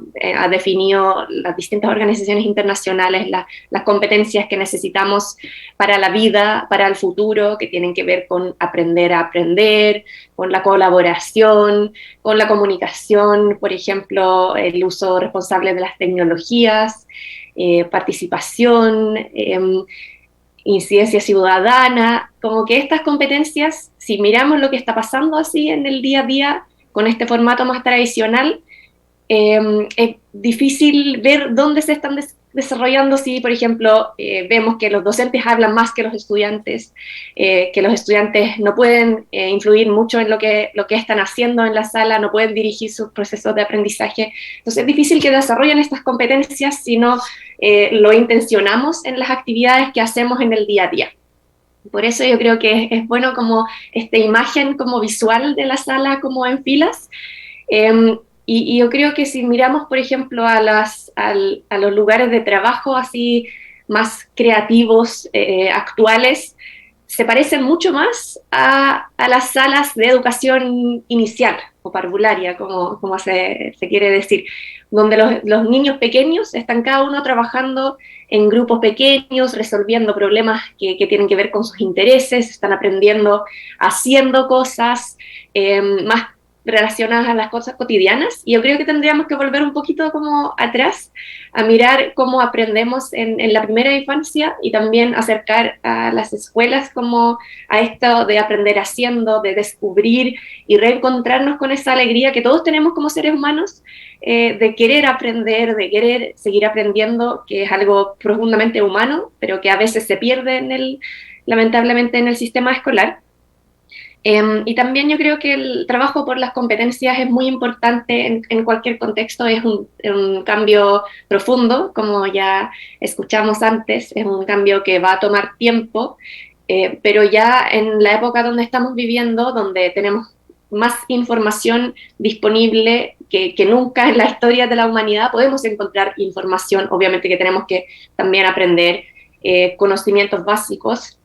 definido las distintas organizaciones internacionales, las competencias que necesitamos para la vida, para el futuro, que tienen que ver con aprender a aprender, con la colaboración, con la comunicación, por ejemplo, el uso responsable de las tecnologías, participación, incidencia ciudadana, como que estas competencias, si miramos lo que está pasando así en el día a día, con este formato más tradicional, es difícil ver dónde se están desarrollando si, por ejemplo, vemos que los docentes hablan más que los estudiantes no pueden influir mucho en lo que están haciendo en la sala, no pueden dirigir sus procesos de aprendizaje. Entonces es difícil que desarrollen estas competencias si no lo intencionamos en las actividades que hacemos en el día a día. Por eso yo creo que es bueno como esta imagen como visual de la sala como en filas. Y yo creo que si miramos, por ejemplo, a los lugares de trabajo así más creativos, actuales, se parecen mucho más a las salas de educación inicial o parvularia, como se quiere decir, donde los niños pequeños están cada uno trabajando en grupos pequeños, resolviendo problemas que tienen que ver con sus intereses, están aprendiendo, haciendo cosas más relacionadas a las cosas cotidianas, y yo creo que tendríamos que volver un poquito como atrás a mirar cómo aprendemos en la primera infancia y también acercar a las escuelas como a esto de aprender haciendo, de descubrir y reencontrarnos con esa alegría que todos tenemos como seres humanos, de querer aprender, de querer seguir aprendiendo, que es algo profundamente humano, pero que a veces se pierde lamentablemente en el sistema escolar. Y también yo creo que el trabajo por las competencias es muy importante en cualquier contexto, es un cambio profundo, como ya escuchamos antes, es un cambio que va a tomar tiempo, pero ya en la época donde estamos viviendo, donde tenemos más información disponible que nunca en la historia de la humanidad, podemos encontrar información, obviamente que tenemos que también aprender conocimientos básicos,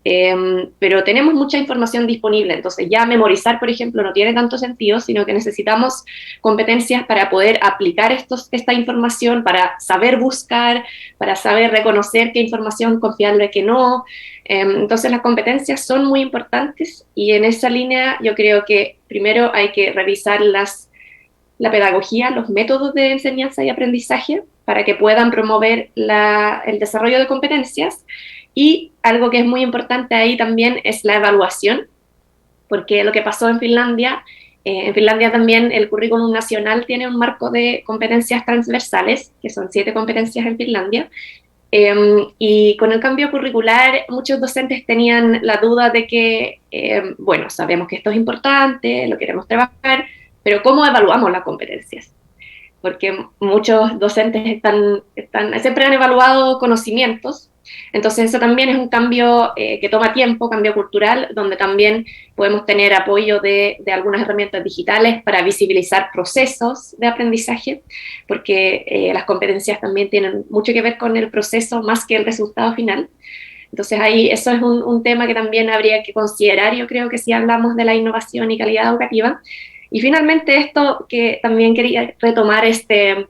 pero tenemos mucha información disponible, entonces ya memorizar, por ejemplo, no tiene tanto sentido, sino que necesitamos competencias para poder aplicar esta información, para saber buscar, para saber reconocer qué información confiable, qué no. Entonces las competencias son muy importantes y en esa línea yo creo que primero hay que revisar la pedagogía, los métodos de enseñanza y aprendizaje para que puedan promover el desarrollo de competencias. Y algo que es muy importante ahí también es la evaluación, porque lo que pasó en Finlandia también el currículum nacional tiene un marco de competencias transversales, que son 7 competencias en Finlandia, y con el cambio curricular muchos docentes tenían la duda de que, bueno, sabemos que esto es importante, lo queremos trabajar, pero ¿cómo evaluamos las competencias? Porque muchos docentes siempre han evaluado conocimientos, entonces eso también es un cambio que toma tiempo, cambio cultural, donde también podemos tener apoyo de algunas herramientas digitales para visibilizar procesos de aprendizaje, porque las competencias también tienen mucho que ver con el proceso más que el resultado final. Entonces ahí eso es un tema que también habría que considerar, yo creo que si hablamos de la innovación y calidad educativa. Y finalmente esto que también quería retomar, este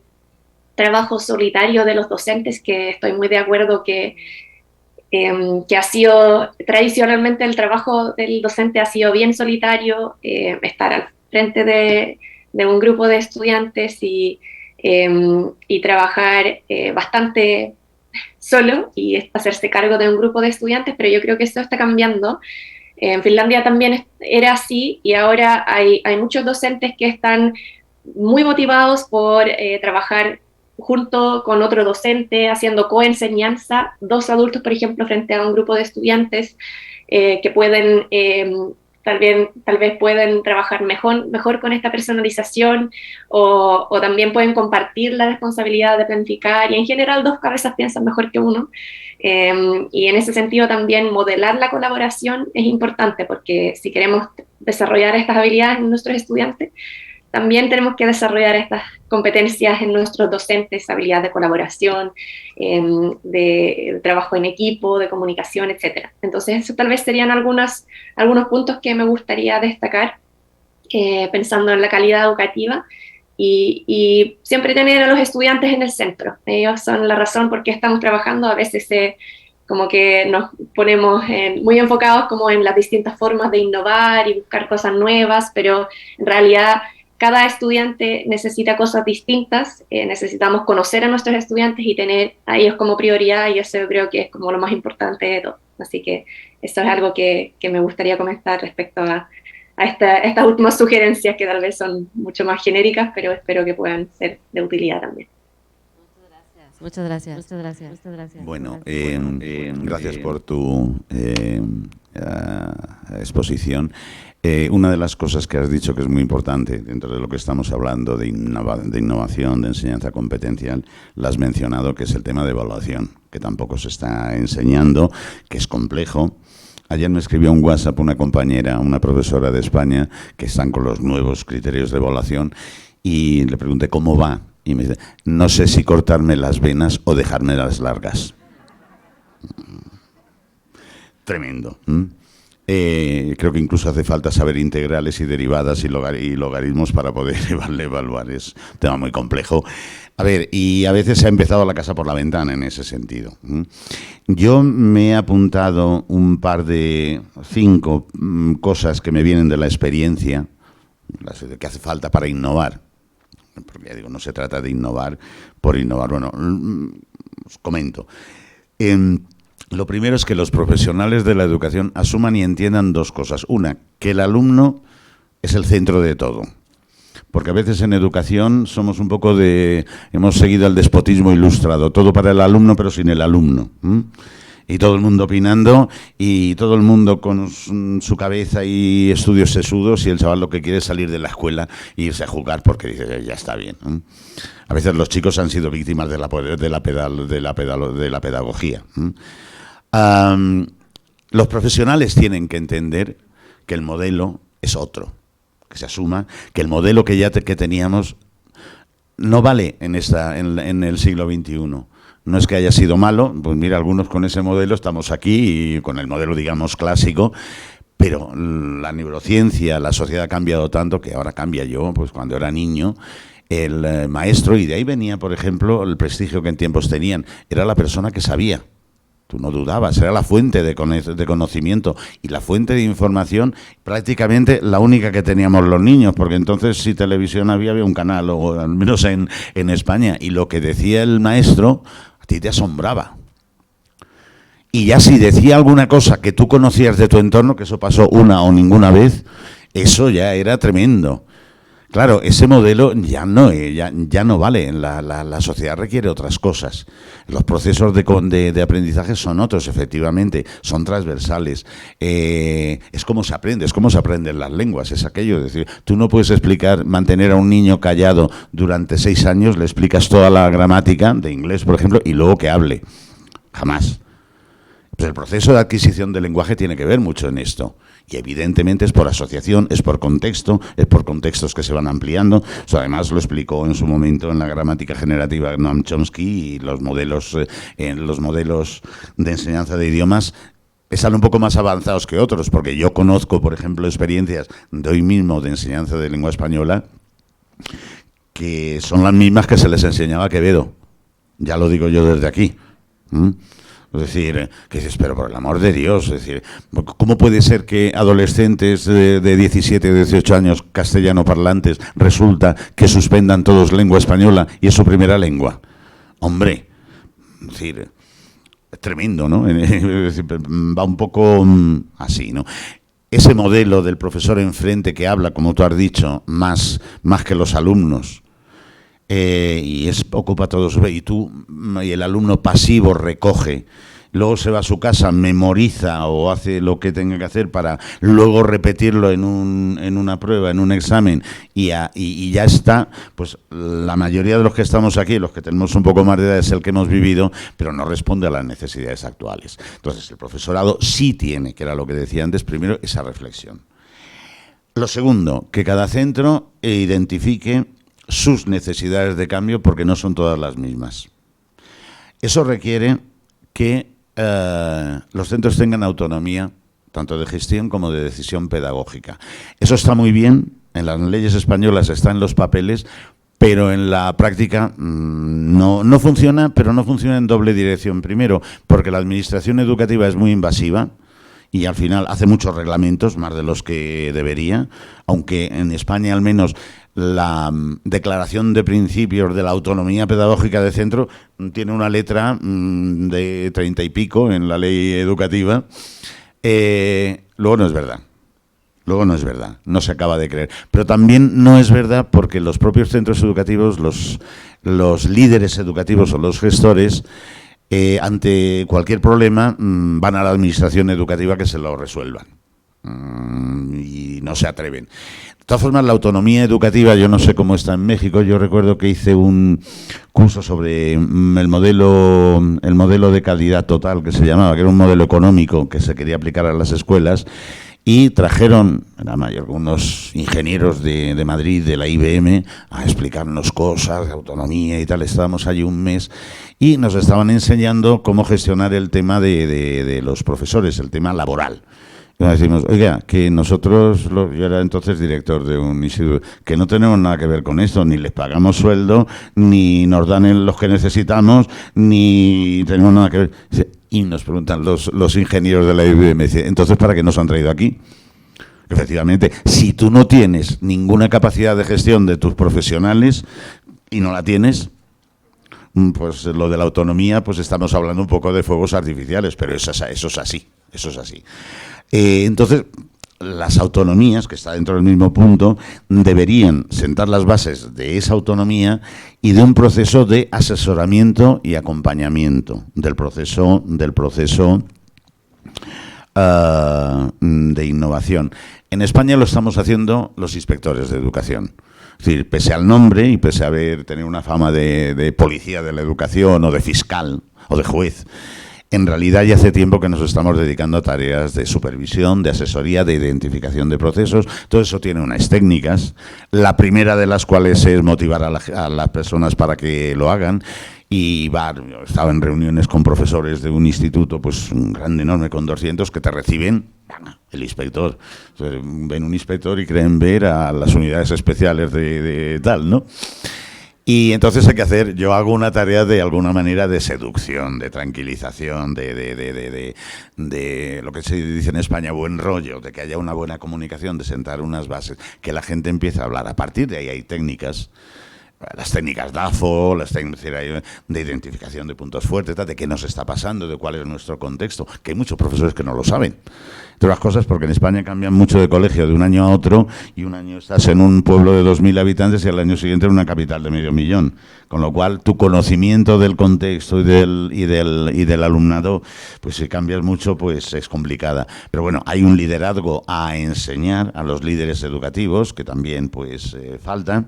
trabajo solitario de los docentes, que estoy muy de acuerdo que ha sido, tradicionalmente el trabajo del docente ha sido bien solitario, estar al frente de un grupo de estudiantes y trabajar bastante solo y hacerse cargo de un grupo de estudiantes, pero yo creo que eso está cambiando. En Finlandia también era así y ahora hay muchos docentes que están muy motivados por trabajar junto con otro docente, haciendo coenseñanza, 2 adultos, por ejemplo, frente a un grupo de estudiantes que pueden, tal vez pueden trabajar mejor con esta personalización o también pueden compartir la responsabilidad de planificar y en general 2 cabezas piensan mejor que uno. Y en ese sentido también modelar la colaboración es importante porque si queremos desarrollar estas habilidades en nuestros estudiantes, también tenemos que desarrollar estas competencias en nuestros docentes, habilidad de colaboración, de trabajo en equipo, de comunicación, etc. Entonces, eso tal vez serían algunos puntos que me gustaría destacar pensando en la calidad educativa y siempre tener a los estudiantes en el centro. Ellos son la razón por qué estamos trabajando. A veces como que nos ponemos muy enfocados como en las distintas formas de innovar y buscar cosas nuevas, pero en realidad cada estudiante necesita cosas distintas, necesitamos conocer a nuestros estudiantes y tener a ellos como prioridad, y eso yo creo que es como lo más importante de todo. Así que eso es algo que me gustaría comentar respecto a estas últimas sugerencias que tal vez son mucho más genéricas, pero espero que puedan ser de utilidad también. Muchas gracias. Bueno, gracias por tu exposición. Una de las cosas que has dicho que es muy importante dentro de lo que estamos hablando de innovación, de enseñanza competencial, la has mencionado, que es el tema de evaluación, que tampoco se está enseñando, que es complejo. Ayer me escribió un WhatsApp una compañera, una profesora de España, que están con los nuevos criterios de evaluación, y le pregunté cómo va. Y me dice, no sé si cortarme las venas o dejármelas largas. Tremendo. Creo que incluso hace falta saber integrales y derivadas y logaritmos para poder evaluar. Es un tema muy complejo. A ver, y a veces se ha empezado la casa por la ventana en ese sentido. Yo me he apuntado un par de 5 cosas que me vienen de la experiencia. ¿Qué hace falta para innovar? Porque ya digo, no se trata de innovar por innovar. Bueno, os comento. Lo primero es que los profesionales de la educación asuman y entiendan dos cosas. Una, que el alumno es el centro de todo. Porque a veces en educación somos un poco hemos seguido el despotismo ilustrado. Todo para el alumno, pero sin el alumno. Y todo el mundo opinando y todo el mundo con su cabeza y estudios sesudos, y el chaval lo que quiere es salir de la escuela e irse a jugar porque dice, ya está bien. A veces los chicos han sido víctimas de la pedagogía. Los profesionales tienen que entender que el modelo es otro, que se asuma que el modelo que teníamos no vale en el siglo XXI. No es que haya sido malo, pues mira, algunos con ese modelo estamos aquí y con el modelo, digamos, clásico, pero la neurociencia, la sociedad ha cambiado tanto que ahora cambia. Yo, pues cuando era niño, el maestro, y de ahí venía, por ejemplo, el prestigio que en tiempos tenían, era la persona que sabía. Tú no dudabas, era la fuente de conocimiento y la fuente de información, prácticamente la única que teníamos los niños, porque entonces si televisión había un canal, o al menos en España, y lo que decía el maestro a ti te asombraba. Y ya si decía alguna cosa que tú conocías de tu entorno, que eso pasó una o ninguna vez, eso ya era tremendo. Claro, ese modelo ya no vale. La sociedad requiere otras cosas. Los procesos de aprendizaje son otros, efectivamente, son transversales. Es como se aprenden las lenguas, es aquello. Es decir, tú no puedes mantener a un niño callado durante 6 años, le explicas toda la gramática de inglés, por ejemplo, y luego que hable. Jamás. Pues el proceso de adquisición del lenguaje tiene que ver mucho en esto. Y evidentemente es por asociación, es por contexto, es por contextos que se van ampliando. Eso además lo explicó en su momento en la gramática generativa Noam Chomsky, y los modelos de enseñanza de idiomas están un poco más avanzados que otros, porque yo conozco, por ejemplo, experiencias de hoy mismo de enseñanza de lengua española que son las mismas que se les enseñaba a Quevedo. Ya lo digo yo desde aquí. Es decir, que dices, pero por el amor de Dios, es decir, ¿cómo puede ser que adolescentes de 17 o 18 años castellano parlantes resulta que suspendan todos lengua española y es su primera lengua? Hombre, es decir, es tremendo, ¿no? Va un poco así, ¿no? Ese modelo del profesor enfrente que habla, como tú has dicho, más que los alumnos, y ocupa todo su... y el alumno pasivo recoge, luego se va a su casa, memoriza o hace lo que tenga que hacer para luego repetirlo en una prueba, en un examen, y ya está. Pues la mayoría de los que estamos aquí, los que tenemos un poco más de edad, es el que hemos vivido, pero no responde a las necesidades actuales. Entonces el profesorado sí tiene, que era lo que decía antes, primero esa reflexión. Lo segundo, que cada centro identifique sus necesidades de cambio, porque no son todas las mismas. Eso requiere que los centros tengan autonomía, tanto de gestión como de decisión pedagógica. Eso está muy bien, en las leyes españolas está en los papeles, pero en la práctica no funciona, pero no funciona en doble dirección. Primero, porque la administración educativa es muy invasiva, y al final hace muchos reglamentos, más de los que debería, aunque en España al menos la declaración de principios de la autonomía pedagógica de centro tiene una letra de 30 y pico en la ley educativa. Luego no es verdad. No se acaba de creer. Pero también no es verdad porque los propios centros educativos, los líderes educativos o los gestores, ante cualquier problema van a la administración educativa que se lo resuelvan. Y no se atreven. De todas formas, la autonomía educativa, yo no sé cómo está en México. Yo recuerdo que hice un curso sobre el modelo de calidad total, que se llamaba, que era un modelo económico que se quería aplicar a las escuelas, y trajeron algunos ingenieros de Madrid, de la IBM, a explicarnos cosas de autonomía y tal. Estábamos allí un mes y nos estaban enseñando cómo gestionar el tema de los profesores, el tema laboral. Y nos decimos, oiga, que nosotros, yo era entonces director de un instituto, que no tenemos nada que ver con esto, ni les pagamos sueldo, ni nos dan los que necesitamos, ni tenemos nada que ver. Y nos preguntan los ingenieros de la IBM, entonces, ¿para qué nos han traído aquí? Efectivamente, si tú no tienes ninguna capacidad de gestión de tus profesionales y no la tienes, pues lo de la autonomía, pues estamos hablando un poco de fuegos artificiales, pero eso es así, eso es así. Entonces, las autonomías, que está dentro del mismo punto, deberían sentar las bases de esa autonomía y de un proceso de asesoramiento y acompañamiento del proceso de innovación. En España lo estamos haciendo los inspectores de educación. Es decir, pese al nombre y pese a tener una fama de policía de la educación o de fiscal o de juez, en realidad ya hace tiempo que nos estamos dedicando a tareas de supervisión, de asesoría, de identificación de procesos. Todo eso tiene unas técnicas, la primera de las cuales es motivar a las personas para que lo hagan. Y estaba en reuniones con profesores de un instituto, pues un grande, enorme, con 200, que te reciben el inspector. Entonces, ven un inspector y creen ver a las unidades especiales de tal, ¿no? Y entonces yo hago una tarea de alguna manera de seducción, de tranquilización, de lo que se dice en España, buen rollo, de que haya una buena comunicación, de sentar unas bases, que la gente empiece a hablar. A partir de ahí hay técnicas, las técnicas DAFO, las técnicas de identificación de puntos fuertes, de qué nos está pasando, de cuál es nuestro contexto, que hay muchos profesores que no lo saben. Entre las cosas porque en España cambian mucho de colegio de un año a otro, y un año estás en un pueblo de 2.000 habitantes y al año siguiente en una capital de 500.000. Con lo cual tu conocimiento del contexto y del alumnado, pues si cambias mucho, pues es complicada. Pero bueno, hay un liderazgo a enseñar a los líderes educativos, que también pues falta.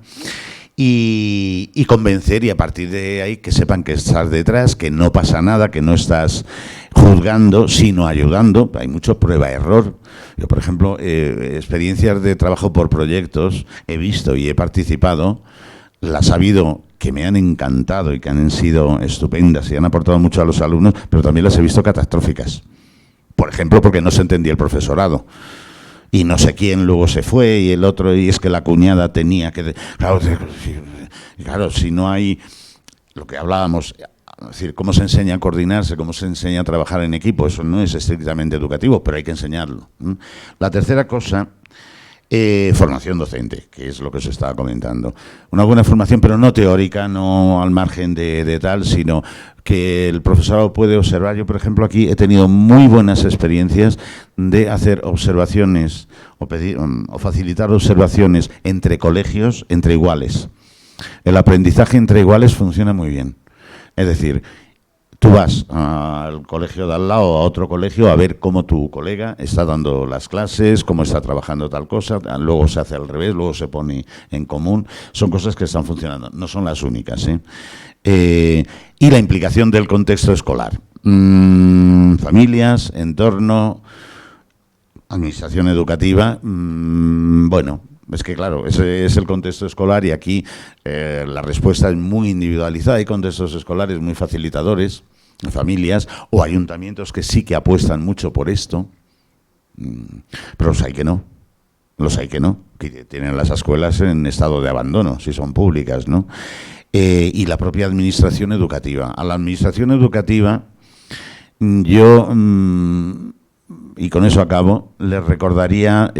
Y convencer, y a partir de ahí que sepan que estás detrás, que no pasa nada, que no estás juzgando, sino ayudando. Hay mucho prueba-error. Yo, por ejemplo, experiencias de trabajo por proyectos he visto y he participado, las ha habido que me han encantado y que han sido estupendas y han aportado mucho a los alumnos, pero también las he visto catastróficas. Por ejemplo, porque no se entendía el profesorado. Y no sé quién luego se fue y el otro, y es que la cuñada tenía que... Claro, si no hay lo que hablábamos, es decir, cómo se enseña a coordinarse, cómo se enseña a trabajar en equipo, eso no es estrictamente educativo, pero hay que enseñarlo. La tercera cosa, formación docente, que es lo que se estaba comentando. Una buena formación, pero no teórica, no al margen de tal, sino que el profesorado puede observar. Yo, por ejemplo, aquí he tenido muy buenas experiencias de hacer observaciones o facilitar observaciones entre colegios, entre iguales. El aprendizaje entre iguales funciona muy bien. Es decir, tú vas al colegio de al lado o a otro colegio a ver cómo tu colega está dando las clases, cómo está trabajando tal cosa, luego se hace al revés, luego se pone en común. Son cosas que están funcionando, no son las únicas, y la implicación del contexto escolar. Familias, entorno, administración educativa, bueno... Es que, claro, ese es el contexto escolar y aquí la respuesta es muy individualizada. Hay contextos escolares muy facilitadores, familias o ayuntamientos que sí que apuestan mucho por esto, pero los hay que no. Que tienen las escuelas en estado de abandono, si son públicas, ¿no? Y la propia administración educativa. A la administración educativa yo, y con eso acabo, les recordaría...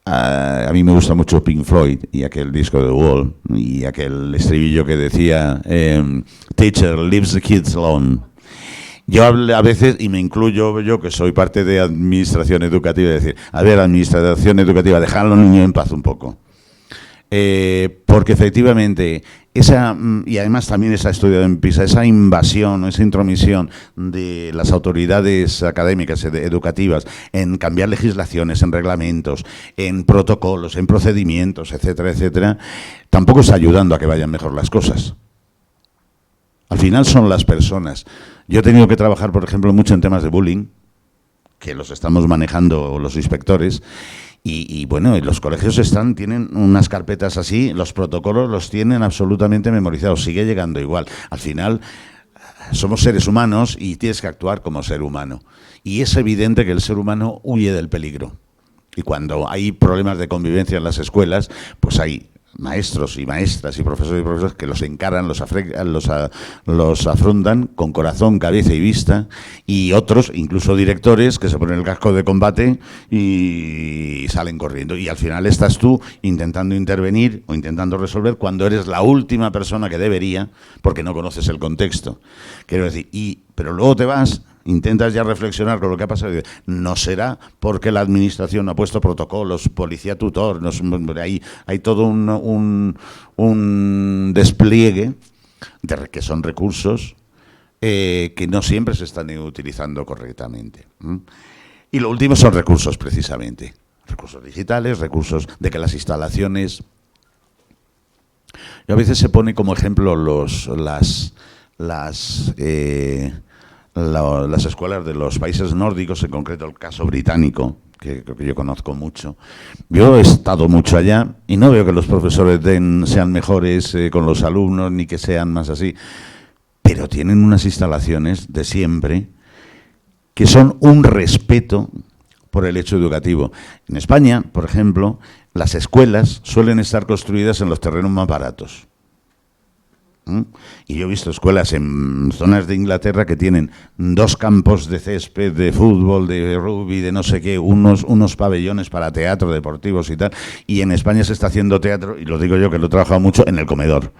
a mí me gusta mucho Pink Floyd y aquel disco de The Wall y aquel estribillo que decía Teacher, leaves the kids alone. Yo a veces, y me incluyo yo que soy parte de administración educativa, decir, a ver, administración educativa, dejad a los niños en paz un poco. Porque efectivamente y además también está estudiado en PISA, esa invasión, esa intromisión de las autoridades académicas educativas en cambiar legislaciones, en reglamentos, en protocolos, en procedimientos, etcétera, etcétera, tampoco está ayudando a que vayan mejor las cosas. Al final son las personas. Yo he tenido que trabajar, por ejemplo, mucho en temas de bullying, que los estamos manejando los inspectores. Y bueno, los colegios tienen unas carpetas así, los protocolos los tienen absolutamente memorizados, sigue llegando igual. Al final somos seres humanos y tienes que actuar como ser humano. Y es evidente que el ser humano huye del peligro. Y cuando hay problemas de convivencia en las escuelas, pues hay maestros y maestras y profesores que los encaran, los afrontan con corazón, cabeza y vista, y otros, incluso directores, que se ponen el casco de combate y salen corriendo. Y al final estás tú intentando intervenir o intentando resolver cuando eres la última persona que debería, porque no conoces el contexto. Quiero decir, pero luego te vas, intentas ya reflexionar con lo que ha pasado. No será porque la administración no ha puesto protocolos, policía tutor, hay todo un despliegue de que son recursos que no siempre se están utilizando correctamente. Y lo último son recursos, precisamente. Recursos digitales, recursos de que las instalaciones... Y a veces se pone como ejemplo las escuelas de los países nórdicos, en concreto el caso británico, que yo conozco mucho. Yo he estado mucho allá y no veo que los profesores sean mejores con los alumnos, ni que sean más así, pero tienen unas instalaciones de siempre que son un respeto por el hecho educativo. En España, por ejemplo, las escuelas suelen estar construidas en los terrenos más baratos. Y yo he visto escuelas en zonas de Inglaterra que tienen 2 campos de césped, de fútbol, de rugby, de no sé qué, unos pabellones para teatro, deportivos y tal, y en España se está haciendo teatro, y lo digo yo que lo he trabajado mucho, en el comedor.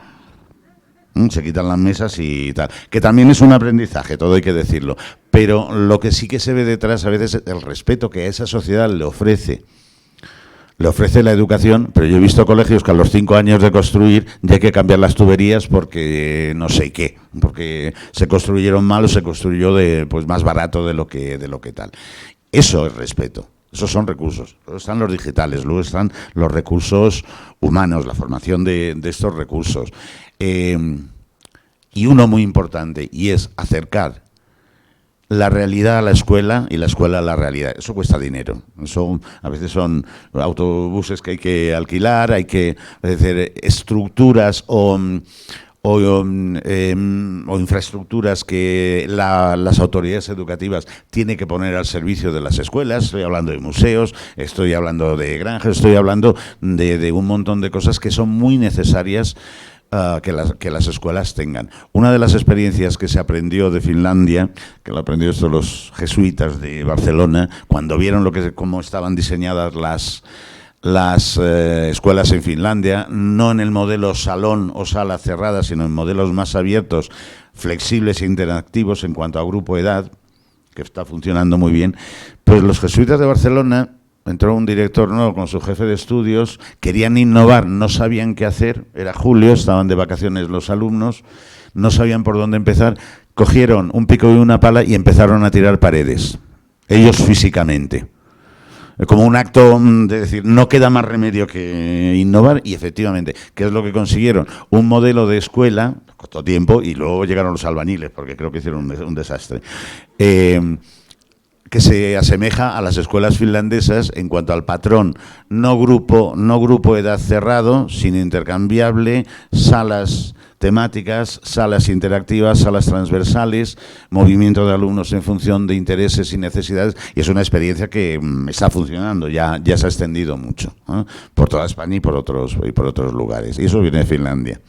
Se quitan las mesas y tal, que también es un aprendizaje, todo hay que decirlo, pero lo que sí que se ve detrás a veces es el respeto que a esa sociedad le ofrece la educación, pero yo he visto colegios que a los 5 años de construir ya hay que cambiar las tuberías porque no sé qué, porque se construyeron mal o se construyó más barato de lo que tal. Eso es respeto, esos son recursos. Luego están los digitales, luego están los recursos humanos, la formación de estos recursos. Y uno muy importante, y es acercar la realidad a la escuela y la escuela a la realidad. Eso cuesta dinero. Eso a veces son autobuses que hay que alquilar, hay que hacer estructuras o infraestructuras que las autoridades educativas tienen que poner al servicio de las escuelas. Estoy hablando de museos, estoy hablando de granjas, estoy hablando de un montón de cosas que son muy necesarias que las escuelas tengan. Una de las experiencias que se aprendió de Finlandia, que lo aprendió esto los jesuitas de Barcelona, cuando vieron cómo estaban diseñadas las escuelas en Finlandia, no en el modelo salón o sala cerrada, sino en modelos más abiertos, flexibles e interactivos en cuanto a grupo de edad, que está funcionando muy bien, pues los jesuitas de Barcelona, entró un director nuevo con su jefe de estudios, querían innovar, no sabían qué hacer, era julio, estaban de vacaciones los alumnos, no sabían por dónde empezar, cogieron un pico y una pala y empezaron a tirar paredes, ellos físicamente. Como un acto de decir, no queda más remedio que innovar, y efectivamente, ¿qué es lo que consiguieron? Un modelo de escuela, costó tiempo, y luego llegaron los albañiles, porque creo que hicieron un desastre, que se asemeja a las escuelas finlandesas en cuanto al patrón, no grupo de edad cerrado, sino intercambiable, salas temáticas, salas interactivas, salas transversales, movimiento de alumnos en función de intereses y necesidades, y es una experiencia que está funcionando, ya se ha extendido mucho, por toda España y por otros lugares, y eso viene de Finlandia.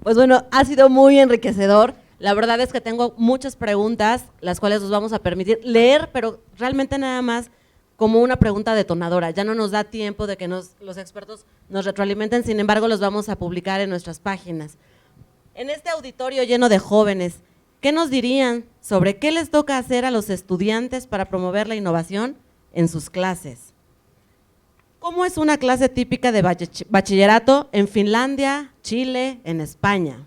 Pues bueno, ha sido muy enriquecedor. La verdad es que tengo muchas preguntas, las cuales nos vamos a permitir leer, pero realmente nada más como una pregunta detonadora. Ya no nos da tiempo de que los expertos nos retroalimenten, sin embargo, los vamos a publicar en nuestras páginas. En este auditorio lleno de jóvenes, ¿qué nos dirían sobre qué les toca hacer a los estudiantes para promover la innovación en sus clases? ¿Cómo es una clase típica de bachillerato en Finlandia, Chile, en España?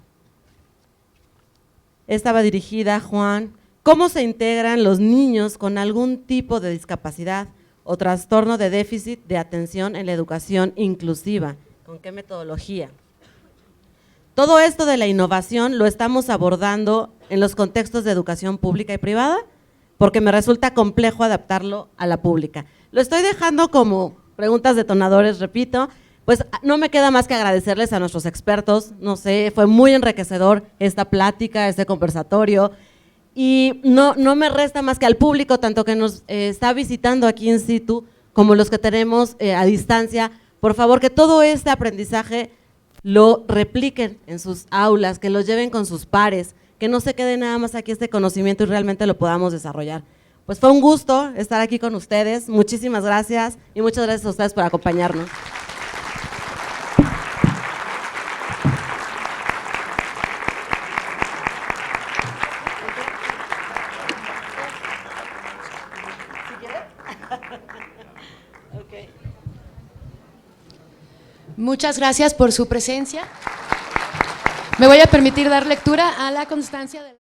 Estaba dirigida a Juan. ¿Cómo se integran los niños con algún tipo de discapacidad o trastorno de déficit de atención en la educación inclusiva? ¿Con qué metodología? Todo esto de la innovación lo estamos abordando en los contextos de educación pública y privada, porque me resulta complejo adaptarlo a la pública. Lo estoy dejando como preguntas detonadores, repito. Pues no me queda más que agradecerles a nuestros expertos, no sé, fue muy enriquecedor esta plática, este conversatorio, y no me resta más que al público, tanto que nos está visitando aquí in situ, como los que tenemos a distancia, por favor, que todo este aprendizaje lo repliquen en sus aulas, que lo lleven con sus pares, que no se quede nada más aquí este conocimiento y realmente lo podamos desarrollar. Pues fue un gusto estar aquí con ustedes, muchísimas gracias y muchas gracias a ustedes por acompañarnos. Muchas gracias por su presencia. Me voy a permitir dar lectura a la constancia de